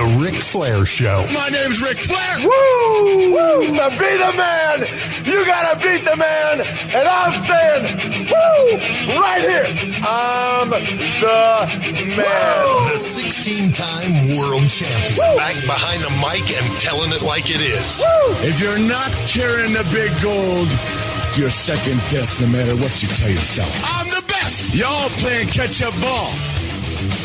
The Ric Flair Show. My name's Ric Flair. Woo! Woo! To be the man, you gotta beat the man. And I'm saying, woo! Right here, I'm the man. The 16-time world champion. Woo! Back behind the mic and telling it like it is. Woo! If you're not carrying the big gold, you're second best no matter what you tell yourself. I'm the best. Y'all playing catch-up ball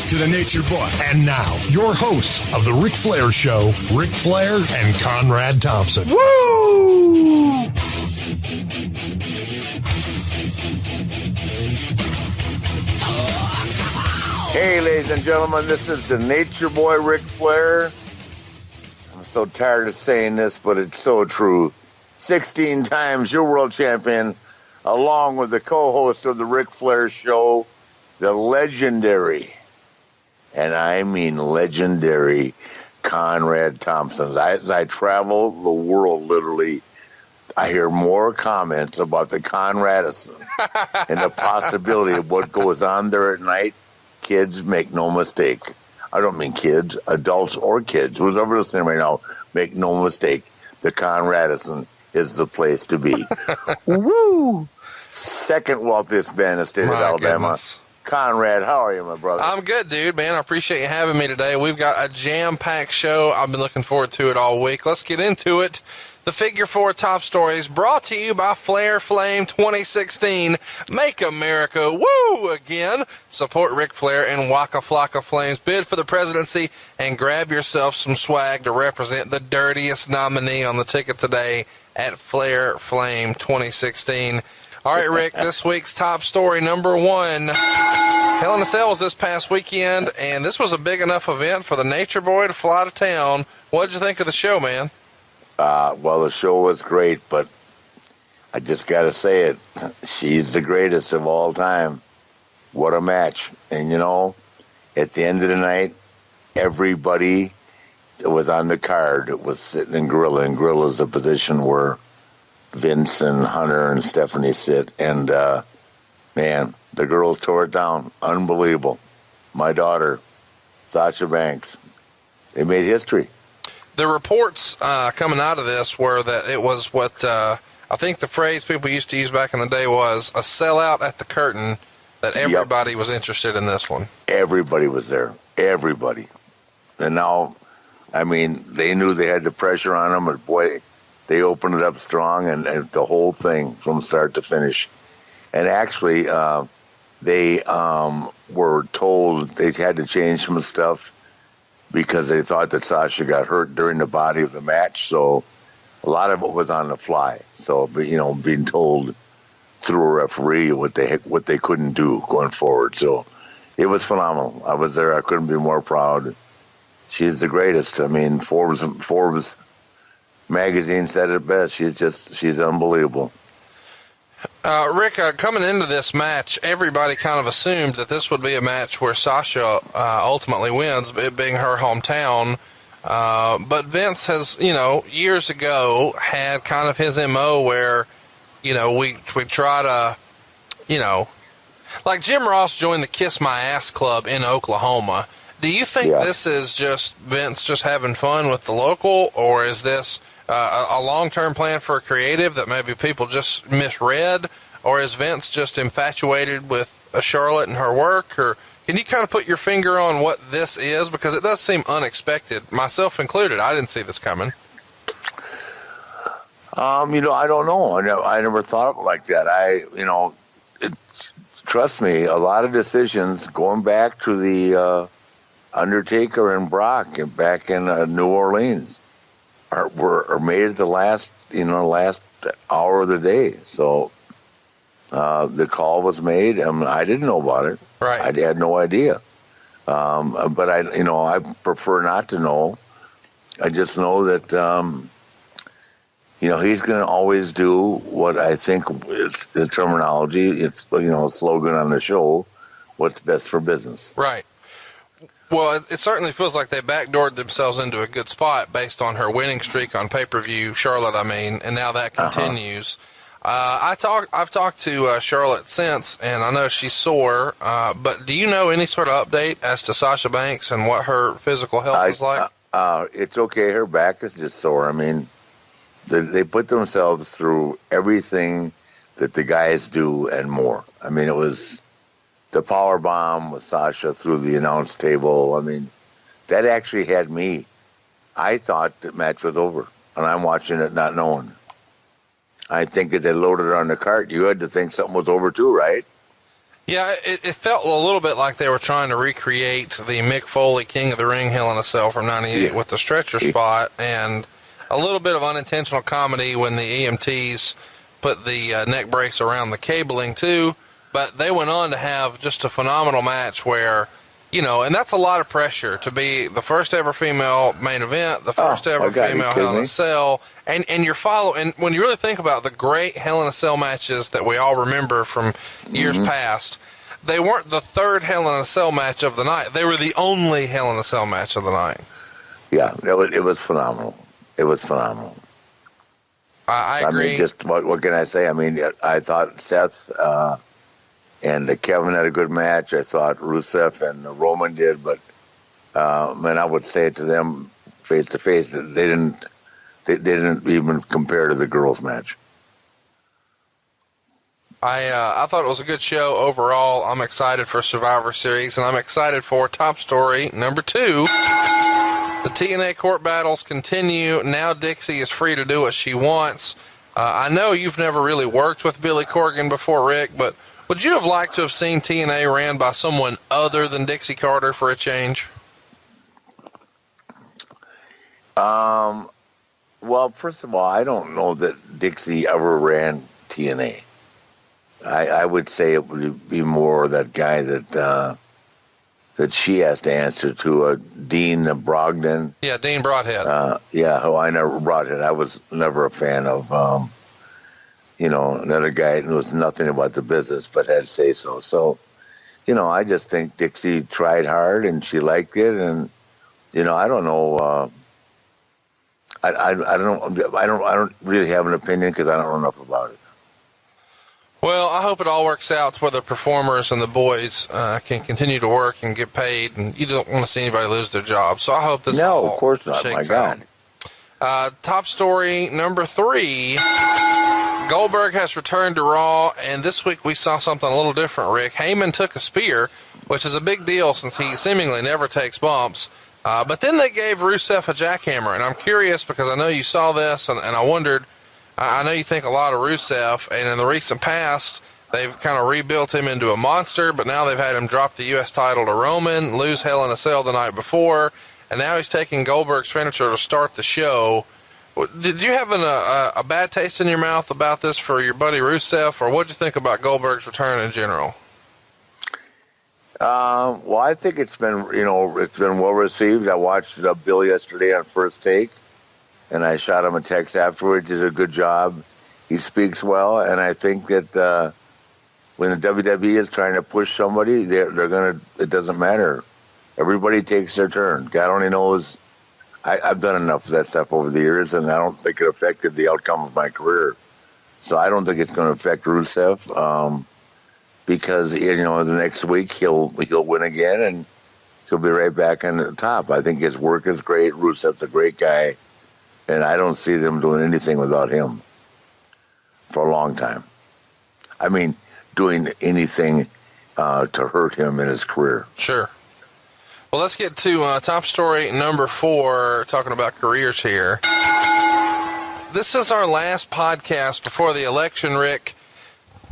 to the nature boy. And now, your hosts of The Ric Flair Show, Ric Flair and Conrad Thompson. Woo! Hey, ladies and gentlemen, this is the nature boy, Ric Flair. I'm so tired of saying this, but it's so true. 16 times your world champion, along with the co-host of the Ric Flair Show, the legendary, and I mean legendary, Conrad Thompson. As I travel the world, literally, I hear more comments about the Conradison and the possibility of what goes on there at night. Kids, make no mistake. I don't mean kids, adults or kids. Who's ever listening right now, make no mistake. The Conradison is the place to be. Woo! Second wealthiest band in the state of Alabama. Goodness. Conrad, how are you, my brother? I'm good, dude, man. I appreciate you having me today. We've got a jam-packed show. I've been looking forward to it all week. Let's get into it. The Figure 4 top stories brought to you by Flair Flame 2016. Make America woo again. Support Ric Flair and Waka Flocka Flames. Bid for the presidency and grab yourself some swag to represent the dirtiest nominee on the ticket today at Flair Flame 2016. All right, Rick, this week's top story, number one. Hell in a Cell was this past weekend, and this was a big enough event for the Nature Boy to fly to town. What did you think of the show, man? Well, the show was great, but I just got to say it. She's the greatest of all time. What a match. And, you know, at the end of the night, everybody that was on the card was sitting in Gorilla, and Gorilla is a position where Vince and Hunter and Stephanie sit. And, man, the girls tore it down. Unbelievable. My daughter, Sasha Banks, they made history. The reports coming out of this were that it was what I think the phrase people used to use back in the day was a sellout at the curtain, that everybody was interested in this one. Everybody was there. Everybody. And now, I mean, they knew they had the pressure on them, but boy, they opened it up strong, and the whole thing from start to finish. And actually, they were told they had to change some stuff because they thought that Sasha got hurt during the body of the match. So a lot of it was on the fly. So, you know, being told through a referee what they couldn't do going forward. So it was phenomenal. I was there. I couldn't be more proud. She's the greatest. I mean, Forbes magazine said it best. She's unbelievable. Rick, coming into this match, everybody kind of assumed that this would be a match where Sasha ultimately wins, it being her hometown. But Vince has, you know, years ago had kind of his MO where, you know, we try to, you know, like Jim Ross joined the Kiss My Ass Club in Oklahoma. Do you think this is just Vince just having fun with the local, or is this a long-term plan for a creative that maybe people just misread, or is Vince just infatuated with Charlotte and her work? Or can you kind of put your finger on what this is? Because it does seem unexpected, myself included. I didn't see this coming. You know, I don't know. I never thought of it like that. Trust me, a lot of decisions going back to the Undertaker and Brock and back in New Orleans were made at the last hour of the day. So the call was made, and I didn't know about it. Right. I had no idea. But I prefer not to know. I just know that he's going to always do what I think is the terminology. It's a slogan on the show. What's best for business. Right. Well, it certainly feels like they backdoored themselves into a good spot based on her winning streak on pay-per-view, Charlotte, and now that continues. I've talked to Charlotte since, and I know she's sore, but do you know any sort of update as to Sasha Banks and what her physical health is like? It's okay. Her back is just sore. I mean, they put themselves through everything that the guys do and more. I mean, it was the power bomb with Sasha through the announce table. I mean, that actually had me. I thought the match was over, and I'm watching it not knowing. I think if they loaded it on the cart, you had to think something was over too, right? Yeah, it felt a little bit like they were trying to recreate the Mick Foley King of the Ring Hell in a Cell from '98 with the stretcher spot, and a little bit of unintentional comedy when the EMTs put the neck brace around the cabling too. But they went on to have just a phenomenal match where, you know, and that's a lot of pressure to be the first ever female main event, the first ever female Hell in a Cell, and you're following. And when you really think about the great Hell in a Cell matches that we all remember from years past, they weren't the third Hell in a Cell match of the night. They were the only Hell in a Cell match of the night. Yeah, it was phenomenal. It was phenomenal. I agree. I mean, just what can I say? I mean, I thought Seth and Kevin had a good match. I thought Rusev and Roman did, but man, I would say it to them face to face that they didn't even compare to the girls' match. I thought it was a good show overall. I'm excited for Survivor Series, and I'm excited for Top Story number 2. The TNA court battles continue. Now Dixie is free to do what she wants. I know you've never really worked with Billy Corgan before, Rick, but would you have liked to have seen TNA ran by someone other than Dixie Carter for a change? Well, first of all, I don't know that Dixie ever ran TNA. I would say it would be more that guy that she has to answer to, Dean Brogdon. Yeah, Dean Broadhead. Who I never Broadhead. I was never a fan of. You know, another guy who knows nothing about the business but had to say so. So, you know, I just think Dixie tried hard and she liked it, and you know, I don't know. I don't really have an opinion because I don't know enough about it. Well, I hope it all works out where the performers and the boys can continue to work and get paid, and you don't want to see anybody lose their job. So I hope this all of course not. My God. Top story number 3. Goldberg has returned to Raw, and this week we saw something a little different, Rick. Heyman took a spear, which is a big deal since he seemingly never takes bumps. But then they gave Rusev a jackhammer, and I'm curious because I know you saw this, and I wondered, I know you think a lot of Rusev, and in the recent past, they've kind of rebuilt him into a monster, but now they've had him drop the U.S. title to Roman, lose Hell in a Cell the night before, and now he's taking Goldberg's finisher to start the show. Did you have a bad taste in your mouth about this for your buddy Rusev, or what did you think about Goldberg's return in general? Well, I think it's been well received. I watched Bill yesterday on First Take, and I shot him a text afterwards. He did a good job. He speaks well, and I think that when the WWE is trying to push somebody, they're gonna. It doesn't matter. Everybody takes their turn. God only knows. I've done enough of that stuff over the years, and I don't think it affected the outcome of my career. So I don't think it's going to affect Rusev because, you know, the next week he'll win again, and he'll be right back on the top. I think his work is great. Rusev's a great guy, and I don't see them doing anything without him for a long time. I mean, doing anything to hurt him in his career. Sure. Well, let's get to top story number 4, talking about careers here. This is our last podcast before the election, Rick.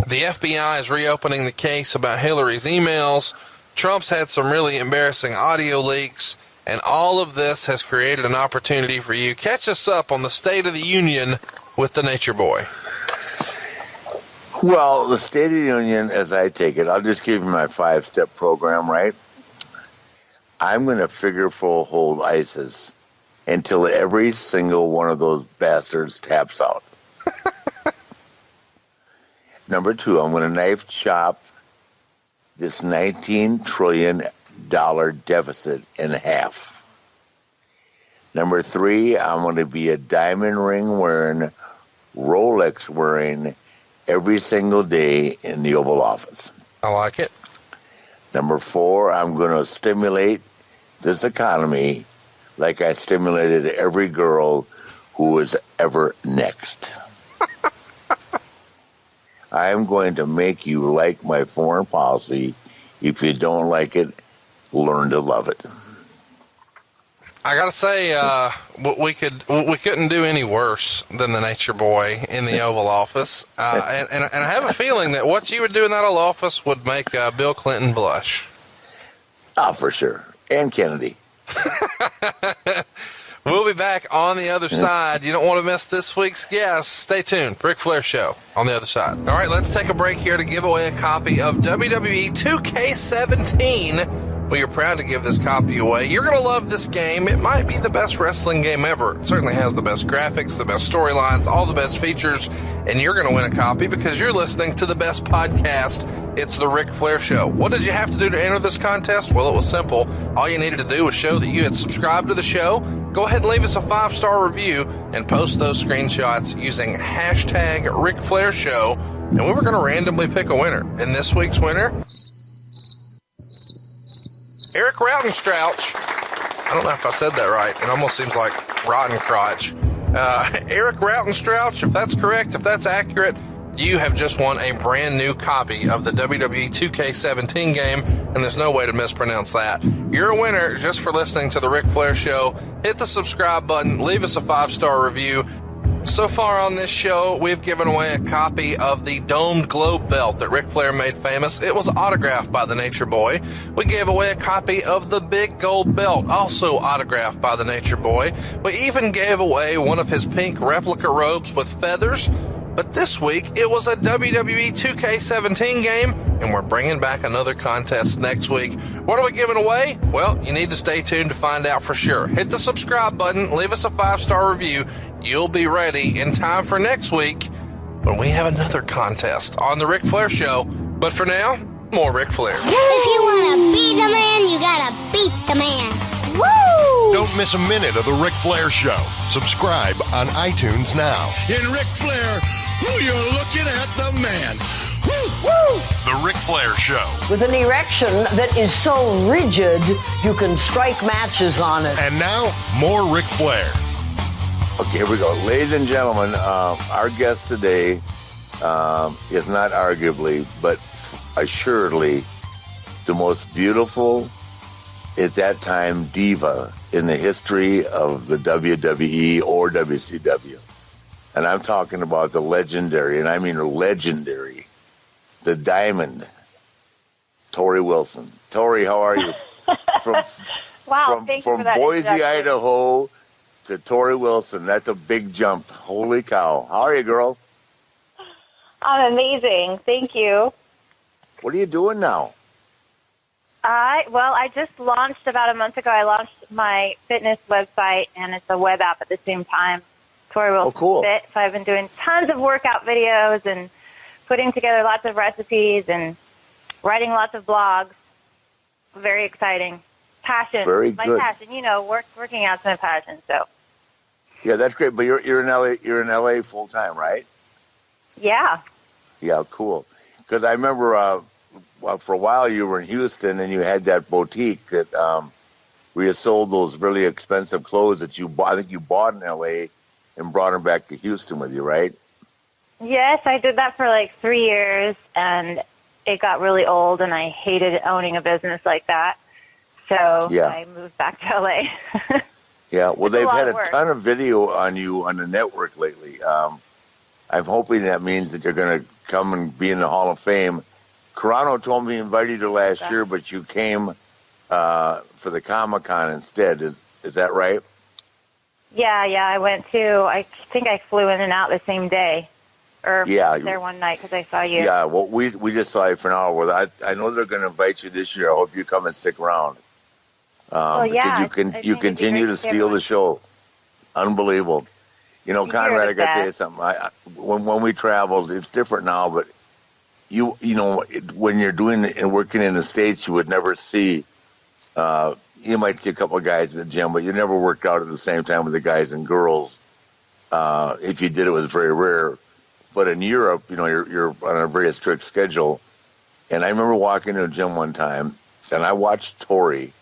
The FBI is reopening the case about Hillary's emails. Trump's had some really embarrassing audio leaks, and all of this has created an opportunity for you. Catch us up on the State of the Union with the Nature Boy. Well, the State of the Union, as I take it, I'll just give you my 5-step program, right? I'm going to figure full hold ISIS until every single one of those bastards taps out. Number 2, I'm going to knife chop this $19 trillion deficit in half. Number 3, I'm going to be a diamond ring wearing, Rolex wearing every single day in the Oval Office. I like it. Number 4, I'm going to stimulate this economy like I stimulated every girl who was ever next. I am going to make you like my foreign policy. If you don't like it, learn to love it. I gotta say, we couldn't do any worse than the Nature Boy in the Oval Office, and I have a feeling that what you would do in that Oval Office would make Bill Clinton blush. Oh, for sure, and Kennedy. We'll be back on the other side. You don't want to miss this week's guest. Stay tuned. Ric Flair Show on the other side. All right, let's take a break here to give away a copy of WWE 2K17. We are proud to give this copy away. You're going to love this game. It might be the best wrestling game ever. It certainly has the best graphics, the best storylines, all the best features, and you're going to win a copy because you're listening to the best podcast. It's the Ric Flair Show. What did you have to do to enter this contest? Well, it was simple. All you needed to do was show that you had subscribed to the show. Go ahead and leave us a 5-star review and post those screenshots using hashtag Ric Flair Show, and we were going to randomly pick a winner. And this week's winner, Eric Rautenstrauch. I don't know if I said that right. It almost seems like rotten crotch. Eric Rautenstrauch, if that's correct, if that's accurate, you have just won a brand new copy of the WWE 2K17 game, and there's no way to mispronounce that. You're a winner just for listening to the Ric Flair Show. Hit the subscribe button, leave us a 5-star review. So far on this show, we've given away a copy of the domed globe belt that Ric Flair made famous. It was autographed by the Nature Boy. We gave away a copy of the big gold belt, also autographed by the Nature Boy. We even gave away one of his pink replica robes with feathers. But this week, it was a WWE 2K17 game, and we're bringing back another contest next week. What are we giving away? Well, you need to stay tuned to find out for sure. Hit the subscribe button, leave us a 5-star review. You'll be ready in time for next week when we have another contest on the Ric Flair Show. But for now, more Ric Flair. If you want to be the man, you gotta beat the man. Woo! Don't miss a minute of the Ric Flair Show. Subscribe on iTunes now. In Ric Flair, who you're looking at, the man. Woo! Woo! The Ric Flair Show. With an erection that is so rigid, you can strike matches on it. And now, more Ric Flair. Okay, here we go. Ladies and gentlemen, our guest today is not arguably, but assuredly the most beautiful, at that time, diva in the history of the WWE or WCW. And I'm talking about the legendary, and I mean legendary, the Diamond, Torrie Wilson. Torrie, how are you? Wow, thank you for that From Boise, introduction. Idaho to Torrie Wilson. That's a big jump. Holy cow. How are you, girl? I'm amazing. Thank you. What are you doing now? I just launched about a month ago. I launched my fitness website, and it's a web app at the same time, Torrie Wilson cool. Fit. So I've been doing tons of workout videos and putting together lots of recipes and writing lots of blogs. Very exciting. Passion. Very my good. passion. You know, working out's my passion. So. Yeah, that's great. But you're in LA. You're in LA full time, right? Yeah. Yeah, cool. Because I remember for a while you were in Houston and you had that boutique that where you sold those really expensive clothes that you bought. I think you bought in LA and brought them back to Houston with you, right? Yes, I did that for like 3 years, and it got really old, and I hated owning a business like that. So Yeah. I moved back to LA. Yeah, well, It's a they've lot had of a work. ton of video on you on the network lately. I'm hoping that means that you're going to come and be in the Hall of Fame. Carano told me he invited you last year, but you came for the Comic-Con instead. Is that right? Yeah, I went to, I think I flew in and out the same day. Or Yeah. there one night because I saw you. Yeah, well, we just saw you for an hour. I know they're going to invite you this year. I hope you come and stick around. Well, yeah, Because I think you it'd be continue great to to see steal the everyone. show. Unbelievable. You know, You Conrad, hear I got to that. tell you something. When we traveled, it's different now, but you know, when you're doing and working in the States, you would never see, you might see a couple of guys in the gym, but you never worked out at the same time with the guys and girls. If you did, it was very rare. But in Europe, you know, you're on a very strict schedule. And I remember walking to a gym one time, and I watched Torrie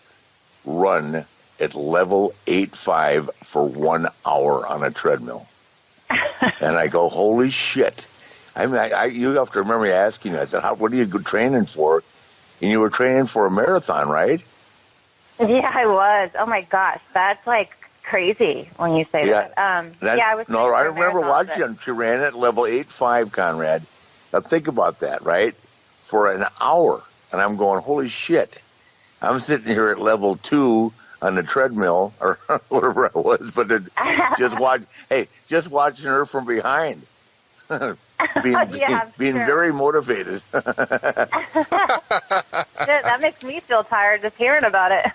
run at level 8.5 for 1 hour on a treadmill. And I go, holy shit. I mean, you have to remember me asking you, I said, what are you training for? And you were training for a marathon, right? Yeah, I was. Oh, my gosh. That's, like, crazy when you say that. I was. No, I remember watching. She ran at level 8.5, Conrad. Now, think about that, right? For an hour. And I'm going, holy shit. I'm sitting here at level 2 on the treadmill, or whatever I was, but just watching her from behind. being very motivated. That makes me feel tired just hearing about it.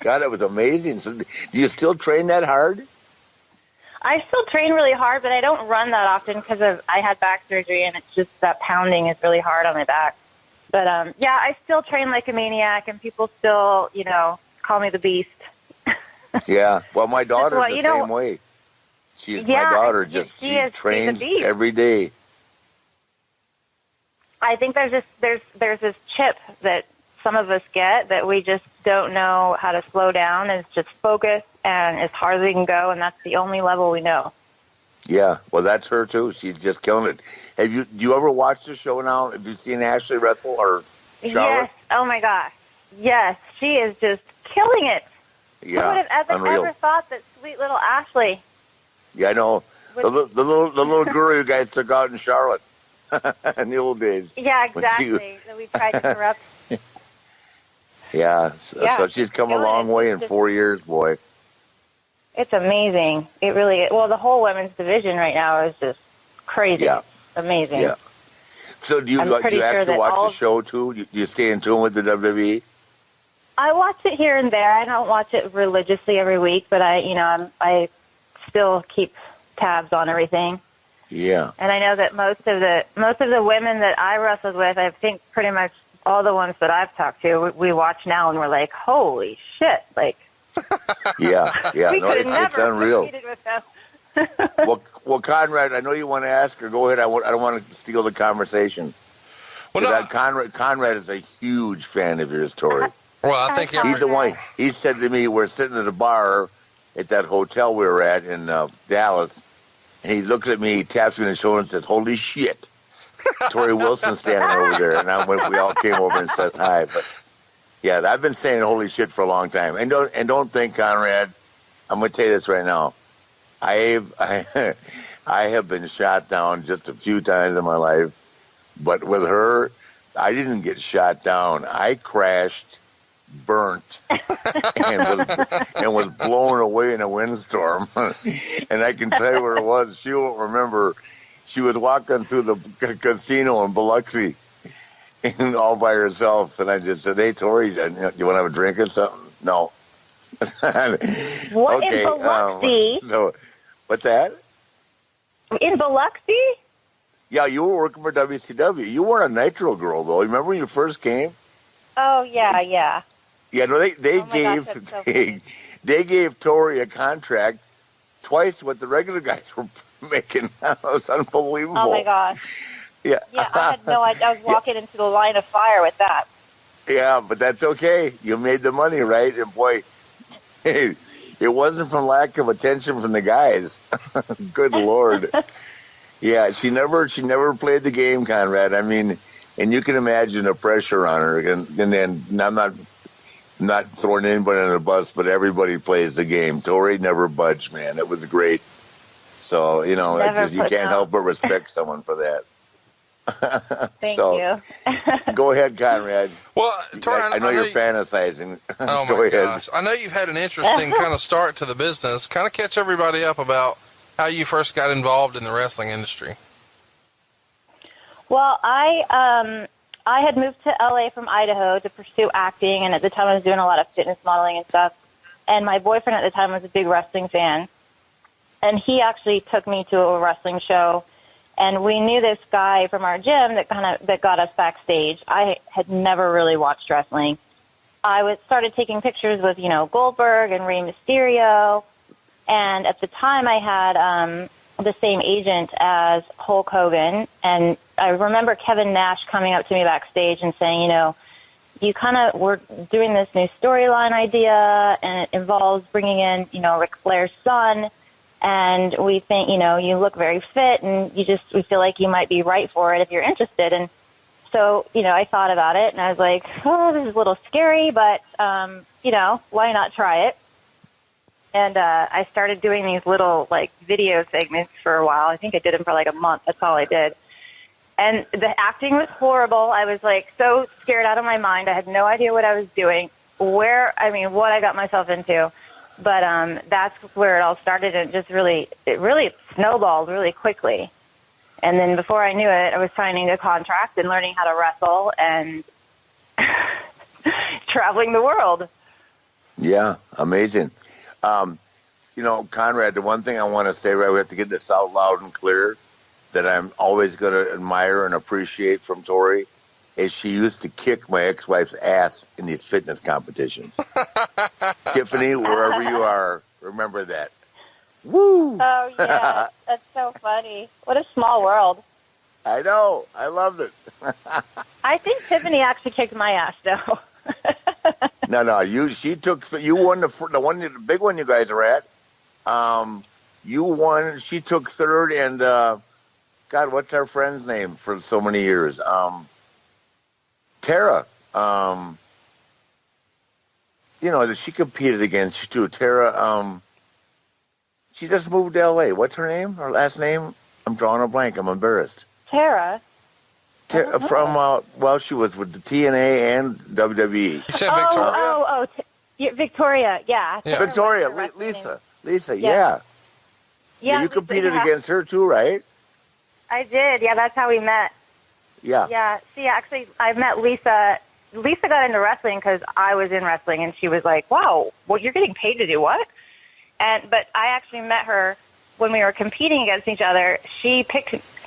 God, it was amazing. So, do you still train that hard? I still train really hard, but I don't run that often because I had back surgery, and it's just that pounding is really hard on my back. But I still train like a maniac, and people still, call me the Beast. Yeah, well, my daughter's the same way. My daughter she trains every day. I think there's this chip that some of us get that we just don't know how to slow down. It's just focus and as hard as we can go, and that's the only level we know. Yeah, well, that's her too. She's just killing it. Do you ever watch the show now? Have you seen Ashley wrestle or Charlotte? Yes. Oh my gosh. Yes, she is just killing it. Yeah, who would have ever thought that sweet little Ashley? Yeah, I know. The little girl you guys took out in Charlotte in the old days. Yeah, exactly. That we tried to corrupt. Yeah, so she's come a long way in 4 years, boy. It's amazing. It really is. Well, the whole women's division right now is just crazy. Yeah. Amazing. Yeah. So do you actually watch the show, too? Do you stay in tune with the WWE? I watch it here and there. I don't watch it religiously every week, but I still keep tabs on everything. Yeah. And I know that most of the women that I wrestled with, I think pretty much all the ones that I've talked to, we watch now and we're like, holy shit! Like, yeah. we No, it's unreal. With them. well, Conrad, I know you want to ask her. Go ahead. I don't want to steal the conversation. Well, Conrad is a huge fan of yours, Torrie. Well, I think he's the one. He said to me, "We're sitting at a bar at that hotel we were at in Dallas," and he looks at me, he taps me on the shoulder, and says, "Holy shit!" Torrie Wilson standing over there, and we all came over and said hi. But yeah, I've been saying "holy shit" for a long time. And don't think, Conrad. I'm going to tell you this right now. I have been shot down just a few times in my life, but with her, I didn't get shot down. I crashed, burnt, and was blown away in a windstorm. And I can tell you where it was. She won't remember. She was walking through the casino in Biloxi all by herself, and I just said, "Hey, Torrie, do you want to have a drink or something?" No. What, okay, in Biloxi? So, what's that? In Biloxi? Yeah, you were working for WCW. You weren't a Nitro girl, though. Remember when you first came? Oh, yeah. Yeah, no, they gave Torrie a contract twice what the regular guys were making. That was unbelievable. Oh, my gosh. Yeah. Yeah, I had no idea. I was walking into the line of fire with that. Yeah, but that's okay. You made the money, right? And boy, it wasn't from lack of attention from the guys. Good Lord. Yeah, she never played the game, Conrad. I mean, and you can imagine the pressure on her. And then I'm not throwing anybody on the bus, but everybody plays the game. Torrie never budged, man. It was great. So, you can't help but respect someone for that. Thank you. Go ahead, Conrad. Well, Torrie, I know you're fantasizing. Oh my gosh! I know you've had an interesting kind of start to the business. Kind of catch everybody up about how you first got involved in the wrestling industry. Well, I had moved to LA from Idaho to pursue acting, and at the time I was doing a lot of fitness modeling and stuff. And my boyfriend at the time was a big wrestling fan, and he actually took me to a wrestling show. And we knew this guy from our gym that got us backstage. I had never really watched wrestling. I started taking pictures with, Goldberg and Rey Mysterio. And at the time I had the same agent as Hulk Hogan. And I remember Kevin Nash coming up to me backstage and saying, you kind of were doing this new storyline idea, and it involves bringing in, Ric Flair's son, and we think, you look very fit, and we feel like you might be right for it if you're interested. And so, I thought about it, and I was like, oh, this is a little scary, but, why not try it? And I started doing these little, video segments for a while. I think I did them for, a month. That's all I did. And the acting was horrible. I was, so scared out of my mind. I had no idea what I was doing, what I got myself into. But that's where it all started, and it really snowballed really quickly. And then before I knew it, I was signing a contract and learning how to wrestle and traveling the world. Yeah, amazing. Conrad, the one thing I want to say, right, we have to get this out loud and clear, that I'm always going to admire and appreciate from Torrie, is she used to kick my ex-wife's ass in these fitness competitions. Tiffany, wherever you are, remember that. Woo! Oh, yeah. That's so funny. What a small world. I know. I loved it. I think Tiffany actually kicked my ass, though. No. You won the big one you guys are at. You won. She took third, and God, what's our friend's name for so many years? Tara. That she competed against you too. Tara. She just moved to L.A. What's her name? Her last name? I'm drawing a blank. I'm embarrassed. Tara. From she was with the TNA and WWE. You said Victoria? Victoria, yeah. Victoria, Lisa, yeah. Yeah, you competed against her too, right? I did, yeah, that's how we met. Yeah. Yeah, see, actually, I met Lisa. Lisa got into wrestling because I was in wrestling, and she was like, wow, well, you're getting paid to do what? But I actually met her when we were competing against each other.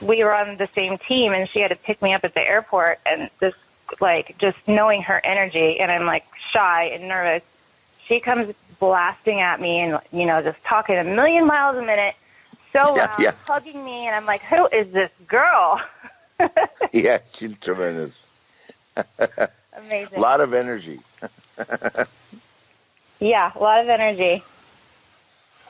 We were on the same team, and she had to pick me up at the airport, and just knowing her energy, and I'm shy and nervous. She comes blasting at me and, just talking a million miles a minute, so loud, hugging me, and I'm like, who is this girl? Yeah, she's tremendous. Amazing. A lot of energy. Yeah, a lot of energy.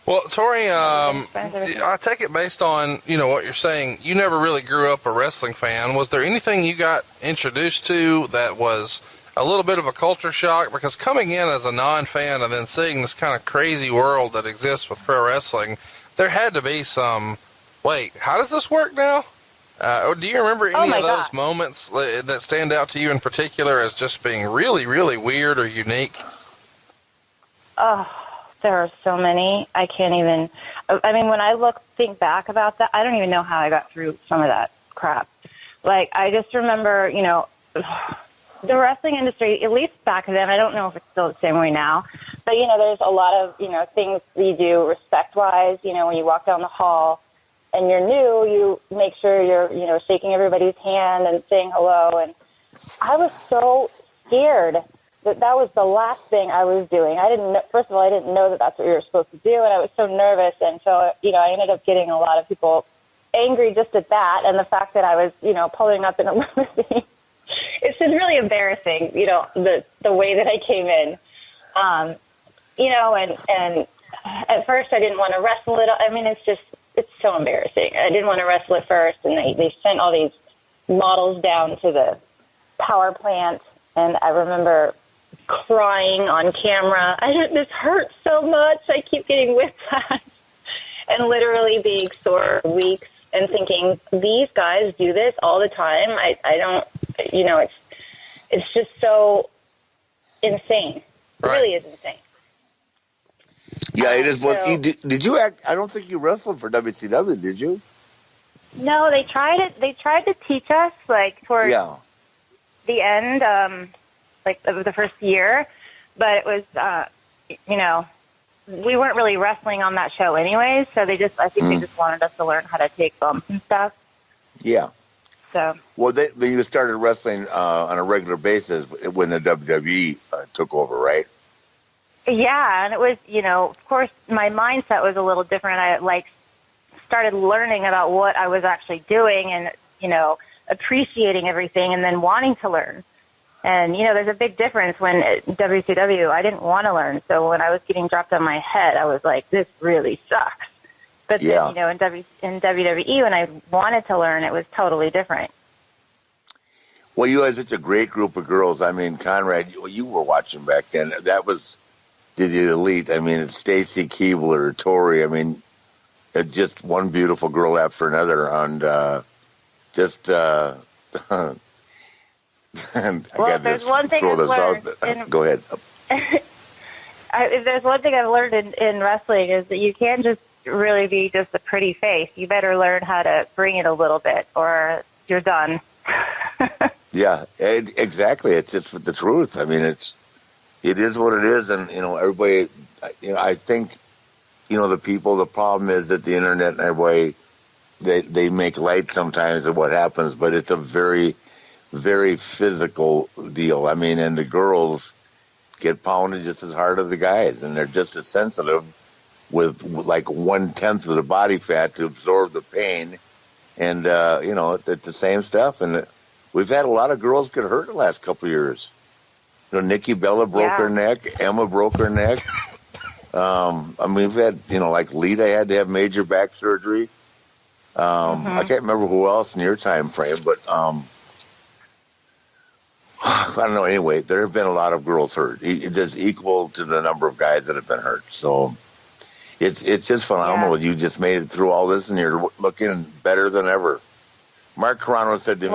Well, Torrie, I take it based on, what you're saying, you never really grew up a wrestling fan. Was there anything you got introduced to that was a little bit of a culture shock? Because coming in as a non-fan and then seeing this kind of crazy world that exists with pro wrestling, there had to be some, wait, how does this work now? Do you remember any of those moments that stand out to you in particular as just being really, really weird or unique? Oh, there are so many. I can't even. When I think back about that, I don't even know how I got through some of that crap. I just remember, the wrestling industry, at least back then, I don't know if it's still the same way now, but, there's a lot of, things you do respect-wise, when you walk down the hall and you're new, you make sure you're, shaking everybody's hand and saying hello. And I was so scared that was the last thing I was doing. First of all, I didn't know that that's what you were supposed to do, and I was so nervous. And so, I ended up getting a lot of people angry just at that, and the fact that I was, pulling up in a limousine. It's just really embarrassing, the way that I came in. And at first I didn't want to wrestle it. It's so embarrassing. I didn't want to wrestle at first, and they sent all these models down to the power plant, and I remember crying on camera. This hurts so much. I keep getting whiplash, and literally being sore for weeks and thinking, these guys do this all the time. I don't, it's just so insane. It really is insane. Yeah, it is. Well, did you act? I don't think you wrestled for WCW, did you? No, they tried it. They tried to teach us, towards the end, of the first year, but it was, we weren't really wrestling on that show anyways, so I think they just wanted us to learn how to take bumps and stuff. Yeah. So. Well, then you started wrestling on a regular basis when the WWE took over, right? Yeah, and it was, of course, my mindset was a little different. I, started learning about what I was actually doing and, appreciating everything and then wanting to learn. And, there's a big difference when at WCW, I didn't want to learn. So when I was getting dropped on my head, I was like, this really sucks. But then, in WWE, when I wanted to learn, it was totally different. Well, you had such a great group of girls. I mean, Conrad, you were watching back then. That was the elite. I mean, it's Stacy Keebler, Torrie. I mean, just one beautiful girl after another. And well, there's one thing I've learned. Go ahead. If there's one thing I've learned in wrestling is that you can't just really be just a pretty face. You better learn how to bring it a little bit, or you're done. Yeah, exactly. It's just the truth. I mean, it is what it is, and everybody. I think, the problem is that the internet and everybody they make light sometimes of what happens, but it's a very, very physical deal. I mean, and the girls get pounded just as hard as the guys, and they're just as sensitive with like 1/10 of the body fat to absorb the pain, and it's the same stuff. And we've had a lot of girls get hurt the last couple of years. Nikki Bella broke her neck, Emma broke her neck. We've had like Lita had to have major back surgery. I can't remember who else in your time frame, but I don't know. Anyway, there have been a lot of girls hurt. It is equal to the number of guys that have been hurt. So it's just phenomenal. Yeah. You just made it through all this, and you're looking better than ever. Mark Carano said to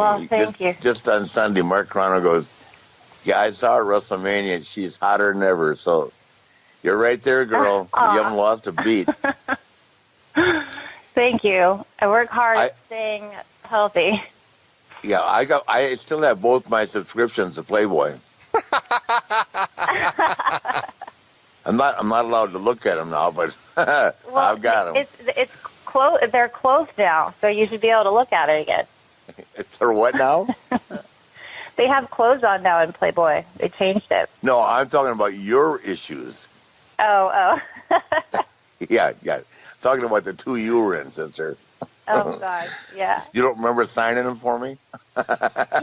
me just on Sunday, Mark Carano goes, "Yeah, I saw her at WrestleMania, and she's hotter than ever." So you're right there, girl. You haven't lost a beat. Thank you. I work hard at staying healthy. Yeah, I still have both my subscriptions to Playboy. I'm not allowed to look at them now, but I've got them. They're closed now, so you should be able to look at it again. They're what now? They have clothes on now in Playboy. They changed it. No, I'm talking about your issues. Oh. Yeah. Talking about the two you were in, sister. Oh, God, yeah. You don't remember signing them for me?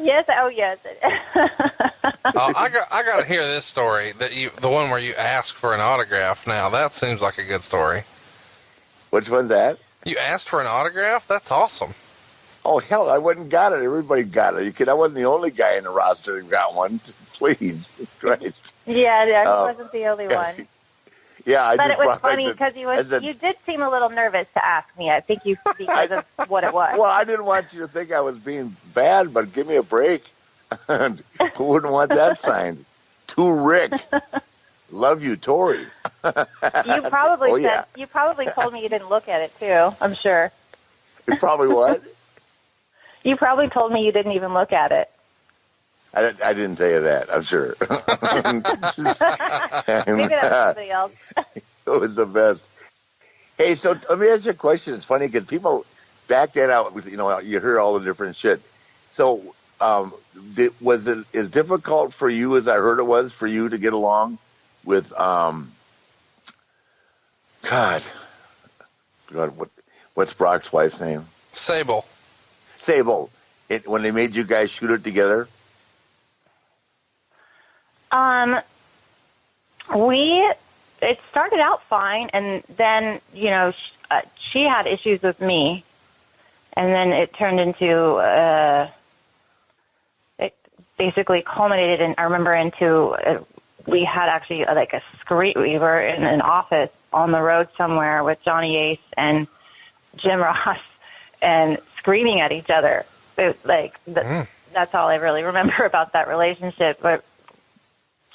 Yes. Oh, yes. I got to hear this story, the one where you asked for an autograph. Now, that seems like a good story. Which one's that? You asked for an autograph? That's awesome. Oh, hell, I wouldn't got it. Everybody got it. I wasn't the only guy in the roster who got one. Please, Christ. Yeah, he wasn't the only one. Yeah, but it was funny because you did seem a little nervous to ask me. I think because of what it was. Well, I didn't want you to think I was being bad, but give me a break. Who wouldn't want that signed? To Rick. Love you, Torrie. You probably you probably told me you didn't look at it too. I'm sure. You probably what? You probably told me you didn't even look at it. I didn't tell you that, I'm sure. Maybe that was somebody else. It was the best. Hey, so let me ask you a question. It's funny because people back that out. You hear all the different shit. So was it as difficult for you as I heard it was for you to get along with God, what's Brock's wife's name? Sable. When they made you guys shoot it together? It started out fine, and then, she had issues with me, and then it turned into, it basically culminated in, I remember we had actually like a screen, we were in an office on the road somewhere with Johnny Ace and Jim Ross, and screaming at each other. That's all I really remember about that relationship, but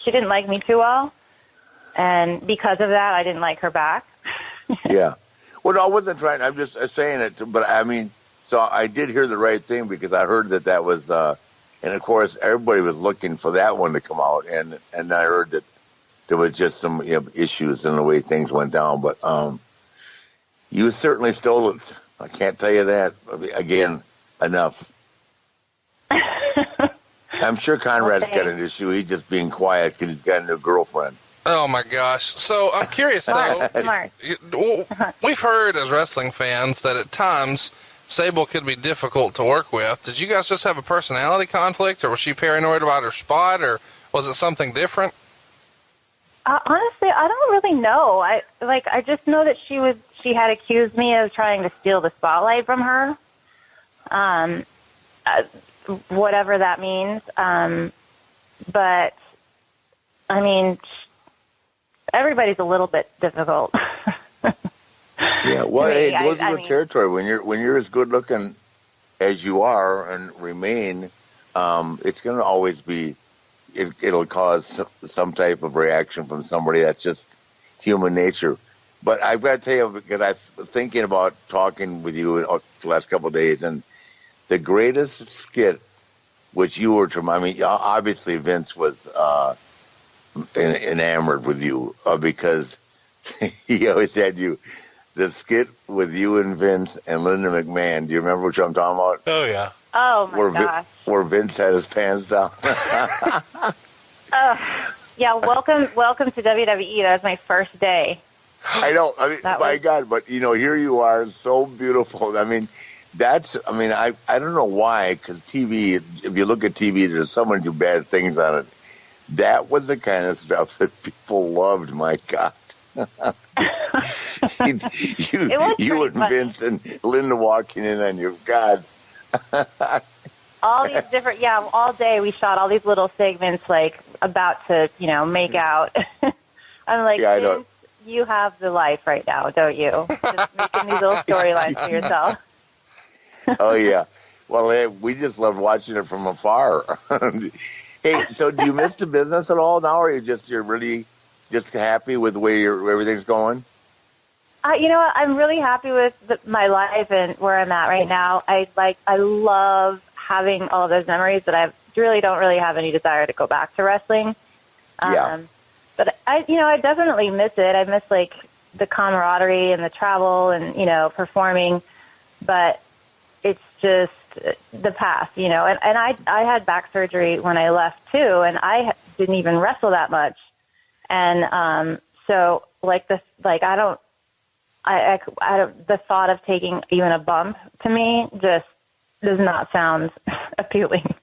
she didn't like me too well, and because of that, I didn't like her back. Yeah. Well, no, I wasn't trying. I'm just saying it, but I mean, so I did hear the right thing because I heard that was, and of course, everybody was looking for that one to come out, and I heard that there was just some issues in the way things went down, but you certainly stole it. I can't tell you that. Again, enough. I'm sure Conrad's got an issue. He's just being quiet because he's got a new girlfriend. Oh, my gosh. So I'm curious, though. Smart. We've heard as wrestling fans that at times Sable could be difficult to work with. Did you guys just have a personality conflict, or was she paranoid about her spot, or was it something different? Honestly, I don't really know. I just know that she had accused me of trying to steal the spotlight from her. Whatever that means. But I mean, everybody's a little bit difficult. Yeah, well, it goes with the territory. When you're as good looking as you are and remain, it's going to always be. It'll cause some type of reaction from somebody. That's just human nature. But I've got to tell you, because I've been thinking about talking with you the last couple of days, and the greatest skit, which you were to, I mean, obviously Vince was enamored with you because he always had you. The skit with you and Vince and Linda McMahon. Do you remember what I'm talking about? Oh, yeah. Oh, my gosh. Where Vince had his pants down. Yeah, welcome to WWE. That was my first day. I know. I mean, my God, but, here you are, so beautiful. I mean, I don't know why, because TV, if you look at TV, there's so many bad things on it. That was the kind of stuff that people loved, my God. you and Vince and Linda walking in on you. God. All these different, all day we shot all these little segments, like, about to, make out. I'm like, yeah, Vince, you have the life right now, don't you? Just making these little storylines for yourself. Oh, yeah. Well, we just loved watching it from afar. Hey, so do you miss the business at all now, or you're really just happy with the way everything's going? You know what? I'm really happy with my life and where I'm at right now. I love having all of those memories, but I really don't really have any desire to go back to wrestling. Yeah. But I definitely miss it. I miss like the camaraderie and the travel and, performing, but it's just the past, and I had back surgery when I left too, and I didn't even wrestle that much. And, so the thought of taking even a bump to me just does not sound appealing.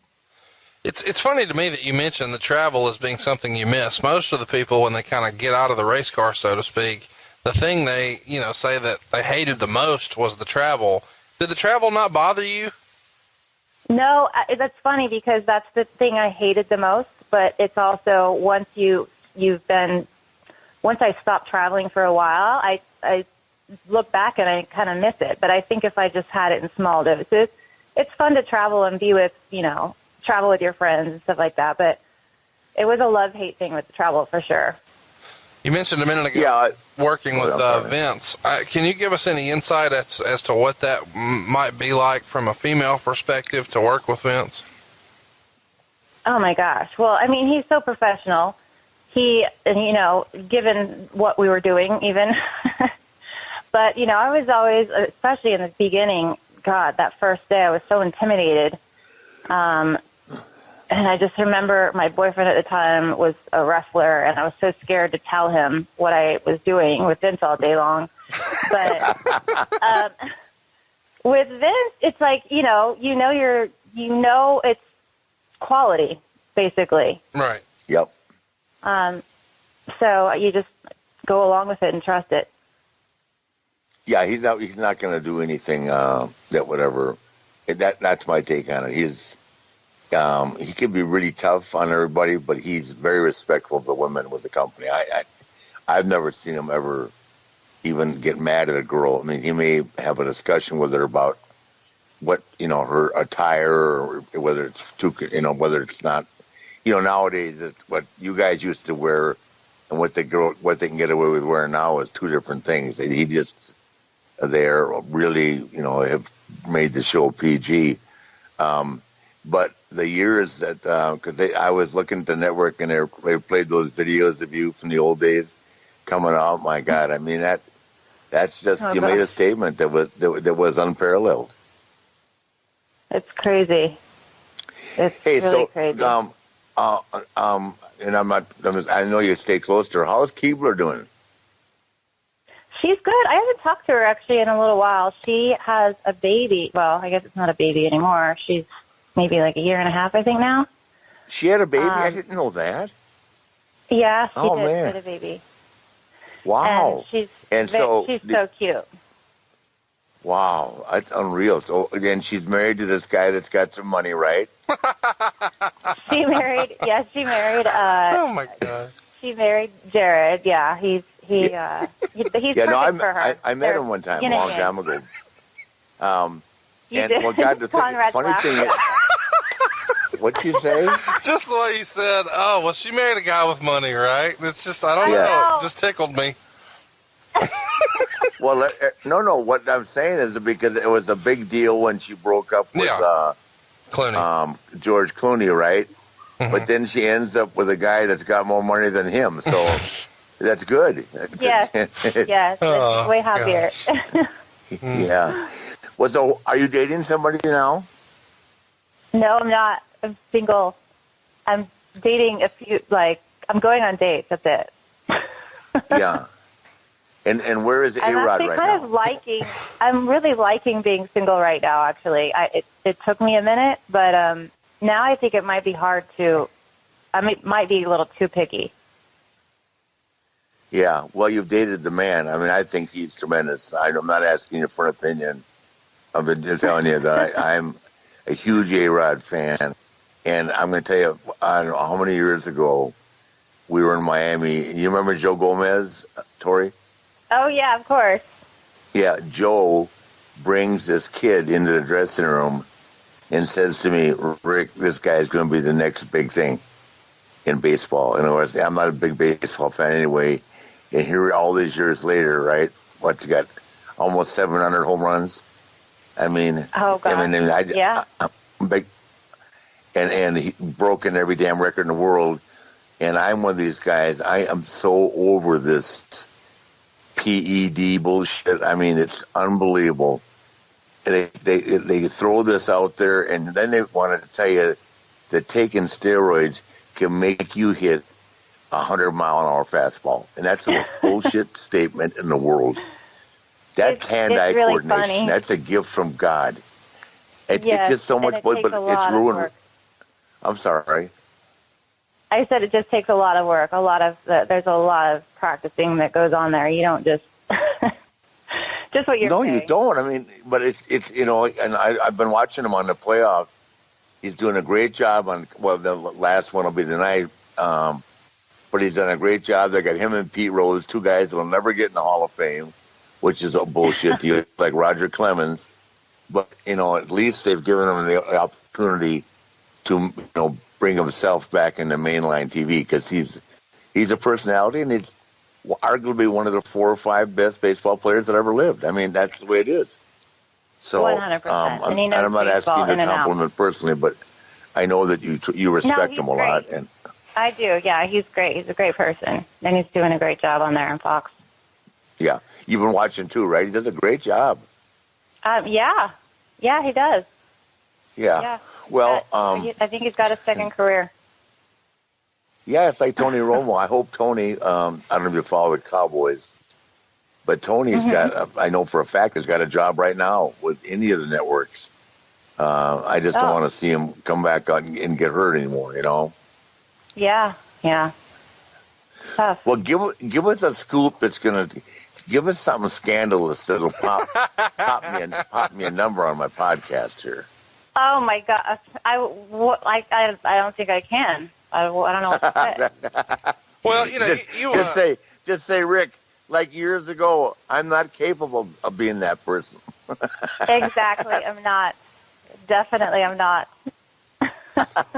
It's funny to me that you mentioned the travel as being something you miss. Most of the people, when they kind of get out of the race car, so to speak, the thing they, say that they hated the most was the travel. Did the travel not bother you? No, that's funny because that's the thing I hated the most, but it's also once I stopped traveling for a while, I look back and I kind of miss it. But I think if I just had it in small doses, it's fun to travel and be with, travel with your friends and stuff like that. But it was a love-hate thing with the travel for sure. You mentioned a minute ago working with Vince. Can you give us any insight as to what that might be like from a female perspective to work with Vince? Oh, my gosh. Well, I mean, he's so professional. Given what we were doing even. But, I was always, especially in the beginning, God, that first day I was so intimidated. And I just remember my boyfriend at the time was a wrestler, and I was so scared to tell him what I was doing with Vince all day long. But with Vince, it's like, it's quality, basically. Right. Yep. So you just go along with it and trust it. Yeah, he's not going to do anything that would ever. That's my take on it. He can be really tough on everybody, but he's very respectful of the women with the company. I've never seen him ever even get mad at a girl. I mean, he may have a discussion with her about what her attire, or whether it's too, whether it's not. Nowadays, what you guys used to wear and what they can get away with wearing now is two different things. He just, they're really, have made the show PG. But the years that, I was looking at the network and they played those videos of you from the old days coming out. My God, I mean, that's just, you made a statement that was unparalleled. It's crazy. It's really crazy. And I know you stay close to her. How's Keebler doing? She's good. I haven't talked to her actually in a little while. She has a baby. Well, I guess it's not a baby anymore. She's maybe like a year and a half, I think now. She had a baby? I didn't know that. Yeah, she Oh, did. man. She had a baby. Wow. And she's so cute. Wow, that's unreal. So again, she's married to this guy that's got some money, right? She married. Oh my gosh. She married Jared. Yeah, he's perfect for her. I met him one time, a long time ago. You and did. well, God, the funny thing is, what'd you say? Just the way you said, oh, well, she married a guy with money, right? It's just, I don't know. It just tickled me. Well, no. What I'm saying is because it was a big deal when she broke up with Clooney. George Clooney, right? Mm-hmm. But then she ends up with a guy that's got more money than him, so that's good. Yes, that's way happier. Yeah. Well, so are you dating somebody now? No, I'm not. I'm single. I'm dating a few. I'm going on dates. That's it. Yeah. And where is A-Rod right now? I'm really liking being single right now, actually. It took me a minute, but now I think it might be hard to, it might be a little too picky. Yeah, well, you've dated the man. I mean, I think he's tremendous. I'm not asking you for an opinion. I've been telling you that I'm a huge A-Rod fan. And I'm going to tell you, I don't know how many years ago, we were in Miami. You remember Joe Gomez, Torrie? Oh, yeah, of course. Yeah, Joe brings this kid into the dressing room and says to me, Rick, this guy is going to be the next big thing in baseball. In other words, I'm not a big baseball fan anyway. And here, all these years later, right? What's he got? Almost 700 home runs. I mean, oh, God. I'm big, and he broken every damn record in the world. And I'm one of these guys. I am so over this PED bullshit. I mean, it's unbelievable. They throw this out there, and then they want to tell you that taking steroids can make you hit 100-mile-an-hour fastball, and that's the most bullshit statement in the world. That's hand-eye really coordination. Funny. That's a gift from God. It's just so much, but it's ruined. I'm sorry. I said it just takes a lot of work. There's a lot of practicing that goes on there. You don't just just what you're saying. No, you don't. I mean, but it's and I've been watching him on the playoffs. He's doing a great job on. Well, the last one will be tonight. But he's done a great job. They got him and Pete Rose, two guys that'll never get in the Hall of Fame, which is a bullshit deal, like Roger Clemens. But at least they've given him the opportunity to bring himself back into mainline TV because he's a personality and he's arguably one of the 4 or 5 best baseball players that ever lived. I mean, that's the way it is. So, 100%. And I'm not asking you to compliment personally, but I know that you respect him a lot. And I do. Yeah, he's great. He's a great person, and he's doing a great job on there on Fox. Yeah, you've been watching too, right? He does a great job. Yeah, he does. Yeah. Well, I think he's got a second career. Yeah, it's like Tony Romo. I hope Tony. I don't know if you follow the Cowboys, but Tony's got. I know for a fact he's got a job right now with any of the networks. I just don't want to see him come back and get hurt anymore. Yeah. Tough. Well, give us a scoop that's gonna give us something scandalous that'll pop me a number on my podcast here. Oh my gosh, I don't think I can. I don't know what to say. Well, just say, Rick. Like years ago, I'm not capable of being that person. Exactly, I'm not. Definitely, I'm not.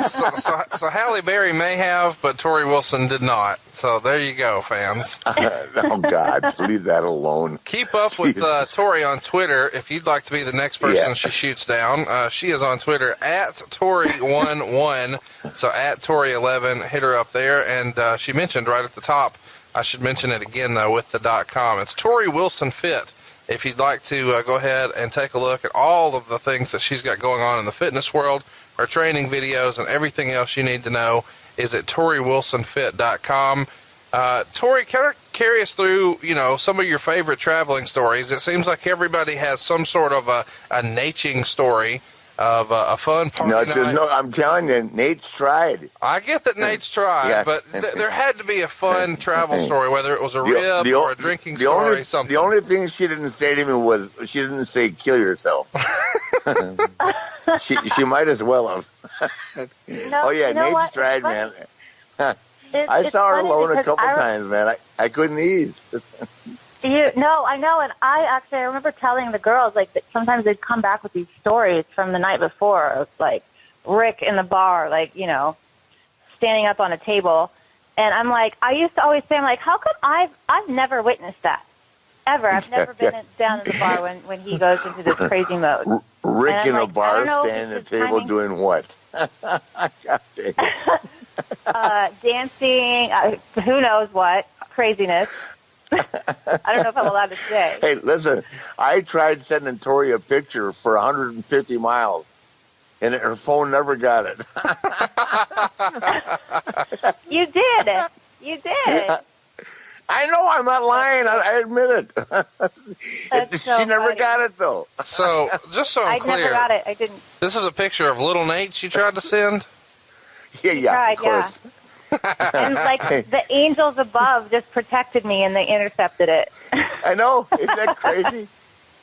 So Halle Berry may have, but Torrie Wilson did not. So there you go, fans. Oh, God, leave that alone. Keep up with Torrie on Twitter if you'd like to be the next person she shoots down. She is on Twitter at Torrie11, so at Torrie11. Hit her up there. And she mentioned right at the top, I should mention it again, though, with the .com. It's Torrie Wilson Fit. If you'd like to go ahead and take a look at all of the things that she's got going on in the fitness world, her training videos, and everything else you need to know is at TorrieWilsonFit.com. Torrie, can carry us through, some of your favorite traveling stories. It seems like everybody has some sort of a Naitching story of a fun party night. No, I'm telling you, Naitch tried. I get that Naitch tried, Yeah. but there had to be a fun travel story, whether it was a rib or a drinking story, something. The only thing she didn't say to me was, she didn't say, kill yourself. she might as well have. Naitch tried, man. I saw her alone a couple times, man. I couldn't ease. I know, and I remember telling the girls, like, that sometimes they'd come back with these stories from the night before, of, like, Rick in the bar, like, standing up on a table, and I'm like, I used to always say, I'm like, how come I've never witnessed that, ever. I've never been down in the bar when he goes into this crazy mode. Rick in a bar standing at the table doing what? Dancing, who knows what, craziness. I don't know if I'm allowed to say. Hey, listen, I tried sending Torrie a picture for 150 miles, and her phone never got it. You did. I know, I'm not lying. I admit it. She never got it, though. So, just so I'm clear. I never got it. I didn't. This is a picture of little Naitch you tried to send? Yeah, of course. Yeah. And, like, the angels above just protected me, and they intercepted it. I know. Isn't that crazy?